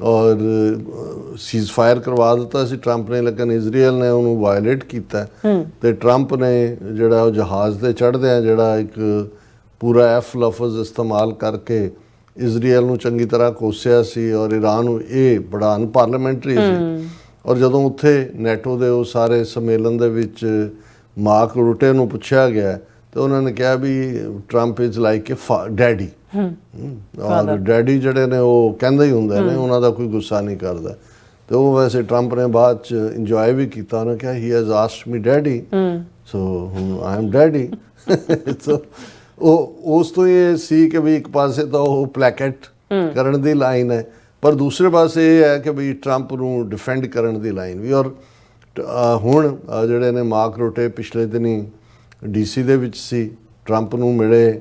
ਔਰ ਸੀਜ਼ ਫਾਇਰ ਕਰਵਾ ਦਿੱਤਾ ਸੀ ਟਰੰਪ ਨੇ, ਲੇਕਿਨ ਇਜ਼ਰਾਈਲ ਨੇ ਉਹਨੂੰ ਵਾਇਲੇਟ ਕੀਤਾ ਤੇ ਟਰੰਪ ਨੇ ਜਿਹੜਾ ਉਹ ਜਹਾਜ਼ ਤੇ ਚੜ੍ਹਦਿਆਂ ਜਿਹੜਾ ਇੱਕ ਪੂਰਾ ਐਫ ਲਫ਼ਜ਼ ਇਸਤੇਮਾਲ ਕਰਕੇ ਇਜ਼ਰਾਈਲ ਨੂੰ ਚੰਗੀ ਤਰ੍ਹਾਂ ਕੋਸਿਆ ਸੀ ਔਰ ਈਰਾਨ ਨੂੰ। ਇਹ ਬੜਾ ਅਨਪਾਰਲੀਮੈਂਟਰੀ ਸੀ। ਔਰ ਜਦੋਂ ਉੱਥੇ ਨੈਟੋ ਦੇ ਉਹ ਸਾਰੇ ਸੰਮੇਲਨ ਦੇ ਵਿੱਚ ਮਾਰਕ ਰੂਟੇ ਨੂੰ ਪੁੱਛਿਆ ਗਿਆ ਤੇ ਉਹਨਾਂ ਨੇ ਕਿਹਾ ਵੀ Trump is like a daddy. ਔਰ ਡੈਡੀ ਜਿਹੜੇ ਨੇ ਉਹ ਕਹਿੰਦੇ ਹੀ ਹੁੰਦੇ ਨੇ, ਉਹਨਾਂ ਦਾ ਕੋਈ ਗੁੱਸਾ ਨਹੀਂ ਕਰਦਾ। ਤੇ ਉਹ ਵੈਸੇ ਟਰੰਪ ਨੇ ਬਾਅਦ ਚ ਇੰਜੋਏ ਵੀ ਕੀਤਾ, ਉਹਨੇ ਕਿਹਾ he has asked me daddy, so I am daddy. So ਉਹ ਉਸ ਤੋਂ ਇਹ ਸੀ ਕਿ ਵੀ ਇੱਕ ਪਾਸੇ ਤਾਂ ਉਹ ਪਲੈਕੇਟ ਕਰਨ ਦੀ ਲਾਈਨ ਹੈ, ਪਰ ਦੂਸਰੇ ਪਾਸੇ ਇਹ ਹੈ ਕਿ ਵੀ ਟਰੰਪ ਨੂੰ ਡਿਫੈਂਡ ਕਰਨ ਦੀ ਲਾਈਨ ਵੀ। ਔਰ ਹੁਣ ਜਿਹੜੇ ਨੇ ਮਾਰਕ ਰੂਟੇ ਪਿਛਲੇ ਦਿਨੀ DC ਦੇ ਵਿੱਚ ਸੀ, ਟਰੰਪ ਨੂੰ ਮਿਲੇ,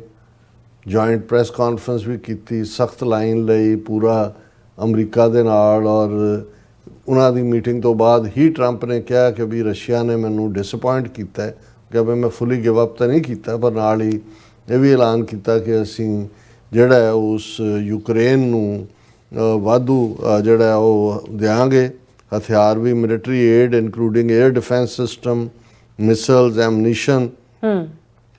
ਜੁਆਇੰਟ ਪ੍ਰੈਸ ਕਾਨਫਰੰਸ ਵੀ ਕੀਤੀ, ਸਖਤ ਲਾਈਨ ਲਈ ਪੂਰਾ ਅਮਰੀਕਾ ਦੇ ਨਾਲ। ਔਰ ਉਹਨਾਂ ਦੀ ਮੀਟਿੰਗ ਤੋਂ ਬਾਅਦ ਹੀ ਟਰੰਪ ਨੇ ਕਿਹਾ ਕਿ ਵੀ ਰਸ਼ੀਆ ਨੇ ਮੈਨੂੰ ਡਿਸਅਪੁਆਇੰਟ ਕੀਤਾ ਹੈ, ਕਿ ਮੈਂ ਫੁੱਲੀ ਗਿਵ ਅਪ ਤਾਂ ਨਹੀਂ ਕੀਤਾ, ਪਰ ਨਾਲ ਹੀ ਇਹ ਵੀ ਐਲਾਨ ਕੀਤਾ ਕਿ ਅਸੀਂ ਜਿਹੜਾ ਉਸ ਯੂਕਰੇਨ ਨੂੰ ਵਾਧੂ ਜਿਹੜਾ ਉਹ ਦਿਆਂਗੇ ਹਥਿਆਰ ਵੀ, military aid including air defence system, missiles, ammunition,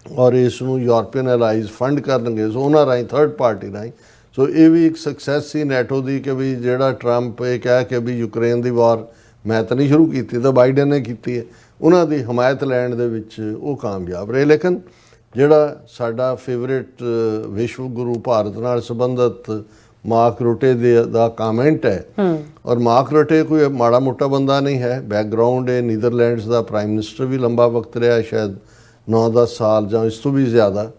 ਔਰ ਇਸ ਨੂੰ ਯੂਰਪੀਅਨ ਅਲਾਈਜ਼ ਫੰਡ ਕਰਨਗੇ। ਸੋ ਉਹਨਾਂ ਰਾਹੀਂ ਥਰਡ ਪਾਰਟੀ ਰਾਹੀਂ। ਸੋ ਇਹ ਵੀ ਇੱਕ ਸਕਸੈਸ ਸੀ ਨੈਟੋ ਦੀ ਕਿ ਵੀ ਜਿਹੜਾ ਟਰੰਪ ਇਹ ਕਹਿ ਕੇ ਵੀ ਯੂਕਰੇਨ ਦੀ ਵਾਰ ਮੈਂ ਤਾਂ ਨਹੀਂ ਸ਼ੁਰੂ ਕੀਤੀ, ਤਾਂ ਬਾਈਡਨ ਨੇ ਕੀਤੀ ਹੈ, ਉਹਨਾਂ ਦੀ ਹਮਾਇਤ ਲੈਣ ਦੇ ਵਿੱਚ ਉਹ ਕਾਮਯਾਬ ਰਹੇ। ਲੇਕਿਨ ਜਿਹੜਾ ਸਾਡਾ ਫੇਵਰੇਟ ਵਿਸ਼ਵ ਗੁਰੂ ਭਾਰਤ ਨਾਲ ਸੰਬੰਧਿਤ ਮਾਰਕ ਰੂਟੇ ਦਾ ਕਮੈਂਟ ਹੈ, ਔਰ ਮਾਰਕ ਰੂਟੇ ਕੋਈ ਮਾੜਾ ਮੋਟਾ ਬੰਦਾ ਨਹੀਂ ਹੈ, ਬੈਕਗਰਾਉਂਡ ਹੈ ਨੀਦਰਲੈਂਡਸ ਦਾ ਪ੍ਰਾਈਮ ਮਿਨਿਸਟਰ ਵੀ ਲੰਬਾ ਵਕਤ ਰਿਹਾ, ਸ਼ਾਇਦ 9-10 ਸਾਲ ਜਾਂ ਇਸ ਤੋਂ ਵੀ ਜ਼ਿਆਦਾ।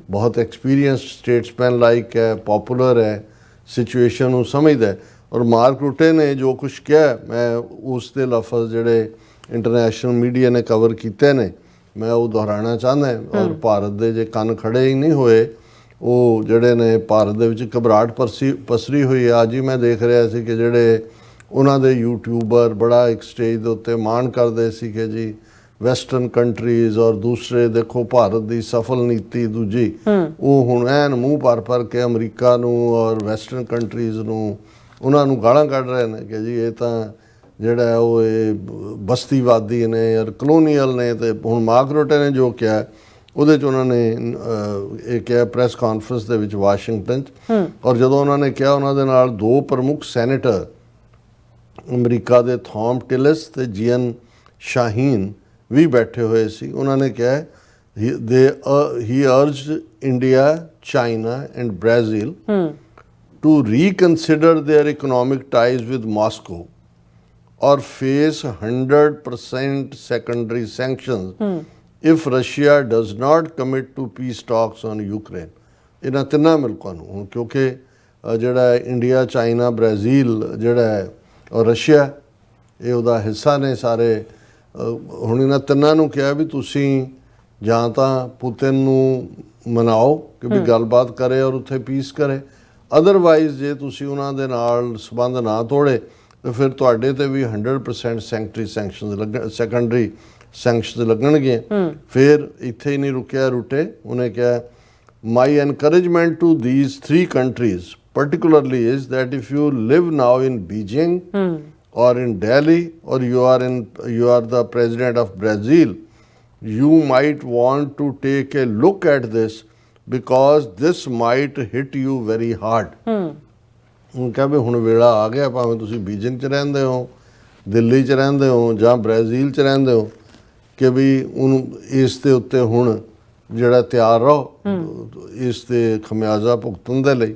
ਬਹੁਤ ਐਕਸਪੀਰੀਅੰਸਡ ਸਟੇਟਸਮੈਨ ਲਾਈਕ ਹੈ, ਪੋਪੂਲਰ ਹੈ, ਸਿਚੁਏਸ਼ਨ ਨੂੰ ਸਮਝਦਾ ਹੈ। ਔਰ ਮਾਰਕ ਰੂਟੇ ਨੇ ਜੋ ਕੁਛ ਕਿਹਾ, ਮੈਂ ਉਸ ਦੇ ਲਫ਼ਜ਼ ਜਿਹੜੇ ਇੰਟਰਨੈਸ਼ਨਲ ਮੀਡੀਆ ਨੇ ਕਵਰ ਕੀਤੇ ਨੇ ਮੈਂ ਉਹ ਦੁਹਰਾਉਣਾ ਚਾਹੁੰਦਾ। ਔਰ ਭਾਰਤ ਦੇ ਜੇ ਕੰਨ ਖੜੇ ਹੀ ਨਹੀਂ ਹੋਏ, ਉਹ ਜਿਹੜੇ ਨੇ ਭਾਰਤ ਦੇ ਵਿੱਚ ਘਬਰਾਹਟ ਪਸਰੀ ਹੋਈ ਹੈ। ਅੱਜ ਹੀ ਮੈਂ ਦੇਖ ਰਿਹਾ ਸੀ ਕਿ ਜਿਹੜੇ ਉਹਨਾਂ ਦੇ ਯੂਟਿਊਬਰ ਬੜਾ ਇੱਕ ਸਟੇਜ ਦੇ ਉੱਤੇ ਮਾਣ ਕਰਦੇ ਸੀ ਕਿ ਜੀ ਵੈਸਟਰਨ ਕੰਟਰੀਜ਼ ਔਰ ਦੂਸਰੇ ਦੇਖੋ ਭਾਰਤ ਦੀ ਸਫਲ ਨੀਤੀ ਦੂਜੀ, ਉਹ ਹੁਣ ਐਨ ਮੂੰਹ ਭਰ ਕੇ ਅਮਰੀਕਾ ਨੂੰ ਔਰ ਵੈਸਟਰਨ ਕੰਟਰੀਜ਼ ਨੂੰ ਉਹਨਾਂ ਨੂੰ ਗਾਲਾਂ ਕੱਢ ਰਹੇ ਨੇ ਕਿ ਜੀ ਇਹ ਤਾਂ ਜਿਹੜਾ ਉਹ ਇਹ ਬਸਤੀਵਾਦੀ ਨੇ ਔਰ ਕਲੋਨੀਅਲ ਨੇ। ਤੇ ਹੁਣ ਮਾਰਕ ਰੂਟੇ ਨੇ ਜੋ ਕਿਹਾ ਉਹਦੇ 'ਚ ਉਹਨਾਂ ਨੇ ਇਹ ਕਿਹਾ ਪ੍ਰੈਸ ਕਾਨਫਰੰਸ ਦੇ ਵਿੱਚ ਵਾਸ਼ਿੰਗਟਨ 'ਚ। ਔਰ ਜਦੋਂ ਉਹਨਾਂ ਨੇ ਕਿਹਾ, ਉਹਨਾਂ ਦੇ ਨਾਲ ਦੋ ਪ੍ਰਮੁੱਖ ਸੈਨੇਟਰ ਅਮਰੀਕਾ ਦੇ ਥੌਮ ਟਿਲਸ ਤੇ ਜੀਐਨ ਸ਼ਾਹੀਨ ਵੀ ਬੈਠੇ ਹੋਏ ਸੀ। ਉਹਨਾਂ ਨੇ ਕਿਹਾ he urged India, China and Brazil to reconsider their economic ties with Moscow or face 100% secondary sanctions if Russia does not commit to peace talks on Ukraine। ਇਹਨਾਂ ਤਿੰਨਾਂ ਮੁਲਕਾਂ ਨੂੰ ਹੁਣ ਕਿਉਂਕਿ ਜਿਹੜਾ ਇੰਡੀਆ, ਚਾਈਨਾ, ਬ੍ਰਾਜ਼ੀਲ ਜਿਹੜਾ ਹੈ ਔਰ ਰਸ਼ੀਆ ਇਹ ਉਹਦਾ ਹਿੱਸਾ ਨੇ ਸਾਰੇ। ਹੁਣ ਇਹਨਾਂ ਤਿੰਨਾਂ ਨੂੰ ਕਿਹਾ ਵੀ ਤੁਸੀਂ ਜਾਂ ਤਾਂ ਪੁਤਿਨ ਨੂੰ ਮਨਾਓ ਕਿ ਵੀ ਗੱਲਬਾਤ ਕਰੇ ਔਰ ਉੱਥੇ ਪੀਸ ਕਰੇ, ਅਦਰਵਾਈਜ਼ ਜੇ ਤੁਸੀਂ ਉਹਨਾਂ ਦੇ ਨਾਲ ਸੰਬੰਧ ਨਾ ਤੋੜੇ ਤਾਂ ਫਿਰ ਤੁਹਾਡੇ ਤੇ ਵੀ 100% ਸੈਕੰਡਰੀ ਸੈਂਕਸ਼ਨਸ ਲੱਗਣਗੇ। ਫਿਰ ਇੱਥੇ ਹੀ ਨਹੀਂ ਰੁਕਿਆ ਰੂਟੇ, ਉਹਨੇ ਕਿਹਾ ਮਾਈ encouragement to these 3 countries particularly is that if you live now in Beijing or in Delhi or you are the president of Brazil, you might want to take a look at this because this might hit you very hard। ਹੁਣ ਕਿਹਾ ਵੀ ਹੁਣ ਵੇਲਾ ਆ ਗਿਆ, ਭਾਵੇਂ ਤੁਸੀਂ Beijing 'ਚ ਰਹਿੰਦੇ ਹੋ, ਦਿੱਲੀ 'ਚ ਰਹਿੰਦੇ ਹੋ ਜਾਂ ਬ੍ਰਾਜ਼ੀਲ 'ਚ ਰਹਿੰਦੇ ਹੋ, ਕਿ ਵੀ ਉਹਨੂੰ ਇਸ ਦੇ ਉੱਤੇ ਹੁਣ ਜਿਹੜਾ ਤਿਆਰ ਰਹੋ ਇਸ ਦੇ ਖਮਿਆਜ਼ਾ ਭੁਗਤਣ ਦੇ ਲਈ।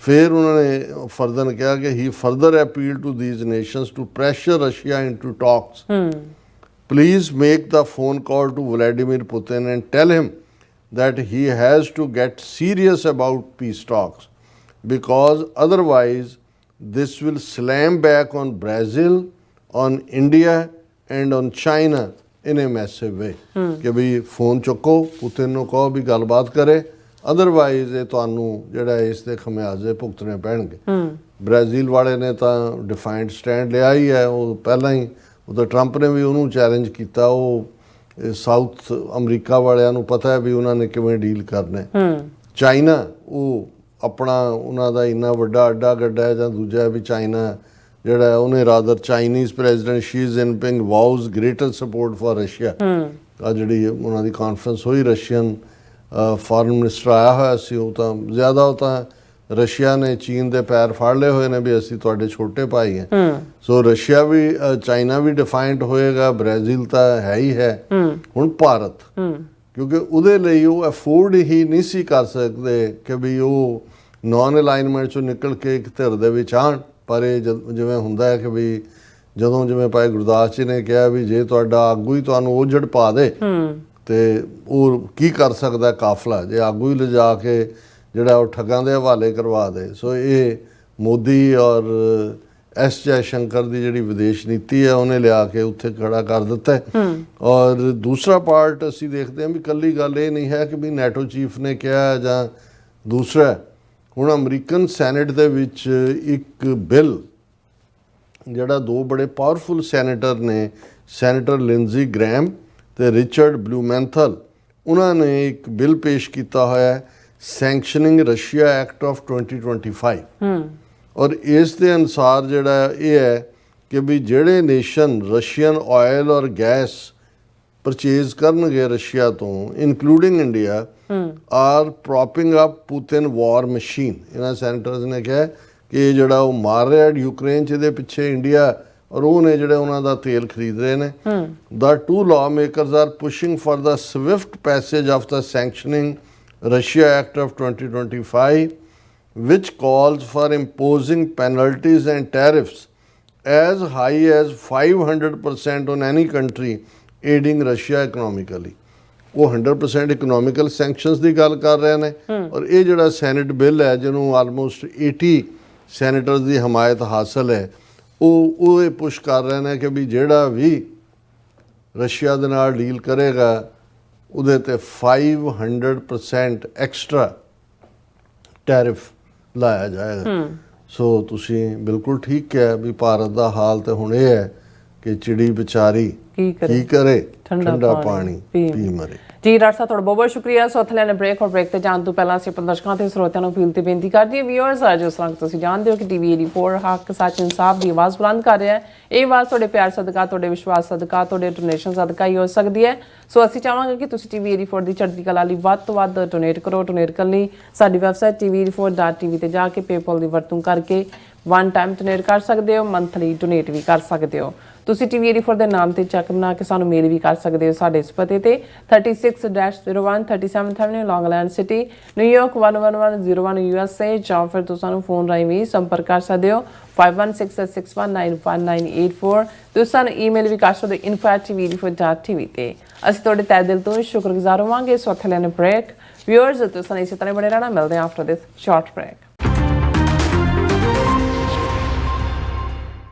ਫਿਰ ਉਹਨਾਂ ਨੇ ਫਰਦਰ ਕਿਹਾ ਕਿ he further appeal to these nations to pressure Russia into talks। Please make the phone call to Vladimir Putin and tell him that he has to get serious about peace talks because otherwise this will slam back on Brazil, on India and on China in a massive way। ਕਿ ਵੀ phone ਚੁੱਕੋ, Putin ਨੂੰ ਕਹੋ ਵੀ ਗੱਲਬਾਤ ਕਰੇ, otherwise ਇਹ ਤੁਹਾਨੂੰ ਜਿਹੜਾ ਇਸ ਦੇ ਖਮਿਆਜ਼ੇ ਭੁਗਤਣੇ ਪੈਣਗੇ। ਬ੍ਰਾਜ਼ੀਲ ਵਾਲੇ ਨੇ ਤਾਂ ਡਿਫਾਈਨਡ ਸਟੈਂਡ ਲਿਆ ਹੀ ਹੈ, ਉਹ ਪਹਿਲਾਂ ਹੀ ਉਦੋਂ ਟਰੰਪ ਨੇ ਵੀ ਉਹਨੂੰ ਚੈਲੰਜ ਕੀਤਾ। ਉਹ ਸਾਊਥ ਅਮਰੀਕਾ ਵਾਲਿਆਂ ਨੂੰ ਪਤਾ ਹੈ ਵੀ ਉਹਨਾਂ ਨੇ ਕਿਵੇਂ ਡੀਲ ਕਰਨਾ। ਚਾਈਨਾ ਉਹ ਆਪਣਾ ਉਹਨਾਂ ਦਾ ਇੰਨਾ ਵੱਡਾ ਅੱਡਾ ਗੱਡਾ ਹੈ, ਜਾਂ ਦੂਜਾ ਵੀ ਚਾਈਨਾ ਜਿਹੜਾ ਉਹਨੇ rather Chinese president Xi Jinping vows greater support for Russia. ਆ ਜਿਹੜੀ ਉਹਨਾਂ ਦੀ ਕਾਨਫਰੰਸ ਹੋਈ, ਰਸ਼ੀਅਨ ਫੋਰਨ ਮਿਨਿਸਟਰ ਆਇਆ ਹੋਇਆ ਸੀ, ਉਹ ਤਾਂ ਜ਼ਿਆਦਾ ਉਹ ਤਾਂ ਰਸ਼ੀਆ ਨੇ ਚੀਨ ਦੇ ਪੈਰ ਫੜ ਲਏ ਹੋਏ ਨੇ ਵੀ ਅਸੀਂ ਤੁਹਾਡੇ ਛੋਟੇ ਭਾਈ ਹਾਂ। ਸੋ ਰਸ਼ੀਆ ਵੀ ਚਾਈਨਾ ਵੀ ਡਿਫਾਈਨਡ ਹੋਏਗਾ, ਬ੍ਰਾਜ਼ੀਲ ਤਾਂ ਹੈ ਹੀ ਹੈ। ਹੁਣ ਭਾਰਤ ਕਿਉਂਕਿ ਉਹਦੇ ਲਈ ਉਹ ਅਫੋਰਡ ਹੀ ਨਹੀਂ ਸੀ ਕਰ ਸਕਦੇ ਕਿ ਵੀ ਉਹ ਨੌਨ ਅਲਾਈਨਮੈਂਟ ਚੋਂ ਨਿਕਲ ਕੇ ਇੱਕ ਧਿਰ ਦੇ ਵਿੱਚ ਆਉਣ। ਪਰ ਇਹ ਜਿਵੇਂ ਹੁੰਦਾ ਹੈ ਕਿ ਵੀ ਜਦੋਂ ਜਿਵੇਂ ਭਾਈ ਗੁਰਦਾਸ ਜੀ ਨੇ ਕਿਹਾ ਵੀ ਜੇ ਤੁਹਾਡਾ ਆਗੂ ਹੀ ਤੁਹਾਨੂੰ ਉਜੜ ਪਾ ਦੇ ਤੇ ਉਹ ਕੀ ਕਰ ਸਕਦਾ ਕਾਫਲਾ, ਜੇ ਆਗੂ ਹੀ ਲਿਜਾ ਕੇ ਜਿਹੜਾ ਉਹ ਠੱਗਾਂ ਦੇ ਹਵਾਲੇ ਕਰਵਾ ਦੇ। ਸੋ ਇਹ ਮੋਦੀ ਔਰ ਐਸ ਜੈ ਸ਼ੰਕਰ ਦੀ ਜਿਹੜੀ ਵਿਦੇਸ਼ ਨੀਤੀ ਹੈ ਉਹਨੇ ਲਿਆ ਕੇ ਉੱਥੇ ਖੜਾ ਕਰ ਦਿੱਤਾ। ਔਰ ਦੂਸਰਾ ਪਾਰਟ ਅਸੀਂ ਦੇਖਦੇ ਹਾਂ ਵੀ ਇਕੱਲੀ ਗੱਲ ਇਹ ਨਹੀਂ ਹੈ ਕਿ ਵੀ ਨੈਟੋ ਚੀਫ ਨੇ ਕਿਹਾ ਜਾਂ ਦੂਸਰਾ। ਹੁਣ ਅਮਰੀਕਨ ਸੈਨੇਟ ਦੇ ਵਿੱਚ ਇੱਕ ਬਿੱਲ ਜਿਹੜਾ ਦੋ ਬੜੇ ਪਾਵਰਫੁਲ ਸੈਨੇਟਰ ਨੇ, ਸੈਨੇਟਰ ਲਿੰਜ਼ੀ ਗ੍ਰੈਮ ਤੇ ਰਿਚਰਡ ਬਲੂਮੈਂਥਲ, ਉਹਨਾਂ ਨੇ ਇੱਕ ਬਿੱਲ ਪੇਸ਼ ਕੀਤਾ ਹੋਇਆ ਸੈਂਕਸ਼ਨਿੰਗ ਰਸ਼ੀਆ ਐਕਟ ਆਫ 2025। ਔਰ ਇਸ ਦੇ ਅਨੁਸਾਰ ਜਿਹੜਾ ਇਹ ਹੈ ਕਿ ਵੀ ਜਿਹੜੇ ਨੇਸ਼ਨ ਰਸ਼ੀਅਨ ਆਇਲ ਔਰ ਗੈਸ ਪਰਚੇਜ਼ ਕਰਨਗੇ ਰਸ਼ੀਆ ਤੋਂ, including India, are propping up Putin war machine. ਇਹਨਾਂ ਸੈਨੇਟਰਸ ਨੇ ਕਿਹਾ ਕਿ ਜਿਹੜਾ ਉਹ ਮਾਰ ਰਿਹਾ ਯੂਕਰੇਨ 'ਚ, ਇਹਦੇ ਪਿੱਛੇ ਇੰਡੀਆ ਔਰ ਉਹ ਨੇ ਜਿਹੜੇ ਉਹਨਾਂ ਦਾ ਤੇਲ ਖਰੀਦ ਰਹੇ ਨੇ। The two lawmakers are pushing for the swift passage of the sanctioning Russia Act of 2025, which calls for imposing penalties and tariffs as high as 500% on any country aiding Russia economically। ਉਹ 100% economical sanctions ਦੀ ਗੱਲ ਕਰ ਰਹੇ ਨੇ। ਔਰ ਇਹ ਜਿਹੜਾ senate bill ਹੈ ਜਿਹਨੂੰ ਆਲਮੋਸਟ 80 ਸੈਨੇਟਰਸ ਦੀ ਹਮਾਇਤ ਹਾਸਲ ਹੈ, ਉਹ ਇਹ ਪੁਸ਼ ਕਰ ਰਹੇ ਨੇ ਕਿ ਵੀ ਜਿਹੜਾ ਵੀ ਰਸ਼ੀਆ ਦੇ ਨਾਲ ਡੀਲ ਕਰੇਗਾ ਉਹਦੇ ਤੇ 500% ਐਕਸਟਰਾ ਟੈਰਿਫ ਲਾਇਆ ਜਾਏਗਾ। ਸੋ ਤੁਸੀਂ ਬਿਲਕੁਲ ਠੀਕ ਕਿਹਾ ਵੀ ਭਾਰਤ ਦਾ ਹਾਲ ਤੇ ਹੁਣ ਇਹ ਹੈ ਕਿ ਚਿੜੀ ਵਿਚਾਰੀ ਕੀ ਕਰੇ ਕੀ ਕਰੇ ਠੰਡਾ ਠੰਡਾ ਪਾਣੀ ਪਾਣੀ ਪੀ ਪੀ ਮਰੇ। ਜੀ ਡਾਕਟਰ ਸਾਹਿਬ ਤੁਹਾਡਾ ਬਹੁਤ ਬਹੁਤ ਸ਼ੁਕਰੀਆ। ਸੋ ਅਥਲੇ ਨੇ ਬ੍ਰੇਕ ਤੇ ਜਾਣ ਤੋਂ ਪਹਿਲਾਂ ਅਸੀਂ ਆਪਣੇ ਦਰਸ਼ਕਾਂ ਤੇ ਸਰੋਤਿਆਂ ਨੂੰ ਅਪੀਲ ਤੇ ਬੇਨਤੀ ਕਰਦੇ ਹਾਂ ਵੀਅਰਸ, ਜਿਸ ਤਰ੍ਹਾਂ ਤੁਸੀਂ ਜਾਣਦੇ ਹੋ ਕਿ ਟੀਵੀ 84 ਹੱਕ ਸੱਚ ਇਨਸਾਫ ਦੀ ਆਵਾਜ਼ ਬੁਲੰਦ ਕਰ ਰਿਹਾ ਹੈ। ਇਹ ਆਵਾਜ਼ ਤੁਹਾਡੇ ਪਿਆਰ ਸਦਕਾ, ਤੁਹਾਡੇ ਵਿਸ਼ਵਾਸ ਸਦਕਾ, ਤੁਹਾਡੇ ਡੋਨੇਸ਼ਨ ਸਦਕਾ ਹੀ ਹੋ ਸਕਦੀ ਹੈ। ਸੋ ਅਸੀਂ ਚਾਹਾਂਗੇ ਕਿ ਤੁਸੀਂ ਟੀਵੀ 84 ਦੀ ਚੜ੍ਹਦੀ ਕਲਾ ਲਈ ਵੱਧ ਤੋਂ ਵੱਧ ਡੋਨੇਟ ਕਰੋ। ਡੋਨੇਟ ਕਰਨ ਲਈ ਸਾਡੀ ਵੈਬਸਾਈਟ tv84.tv ਤੇ ਜਾ ਕੇ ਪੇਪਲ ਦੀ ਵਰਤੋਂ ਕਰਕੇ ਵਨ ਟਾਈਮ ਡੋਨੇਟ ਕਰ ਸਕਦੇ ਹੋ, ਮੰਥਲੀ ਡੋਨੇਟ ਵੀ ਕਰ ਸਕਦੇ ਹੋ। ਤੁਸੀਂ ਟੀਵੀ 84 ਦੇ ਨਾਮ ਤੇ ਚੈੱਕ ਬਣਾ ਕੇ ਸਾਨੂੰ ਮੇਲ ਵੀ ਕਰ ਸਕਦੇ ਹੋ ਸਾਡੇ ਇਸ ਪਤੇ ਤੇ 36-01 37th Avenue, Long Island City, New York 11101 USA, ਜਾਂ ਫਿਰ ਤੁਸੀਂ ਸਾਨੂੰ ਫੋਨ ਰਾਹੀਂ ਵੀ ਸੰਪਰਕ ਕਰ ਸਕਦੇ ਹੋ 5166191984। ਤੁਸੀਂ ਸਾਨੂੰ ਈਮੇਲ ਵੀ ਕਰ ਸਕਦੇ ਹੋ info@tv84.tv ਤੇ। ਅਸੀਂ ਤੁਹਾਡੇ ਤਹਿ ਦਿਲ ਤੋਂ ਸ਼ੁਕਰਗੁਜ਼ਾਰ ਹੋਵਾਂਗੇ। ਸੋ ਅਥਲੇ ਨੇ ਬ੍ਰੇਕ ਵੀਅਰਸ, ਤੁਸੀਂ ਇਸੇ ਤਰ੍ਹਾਂ ਬਣੇ ਰਹਿਣਾ। ਮਿਲਦੇ ਹਾਂ ਆਫਟਰ ਦਿਸ ਸ਼ਾਰਟ ਬ੍ਰੇਕ।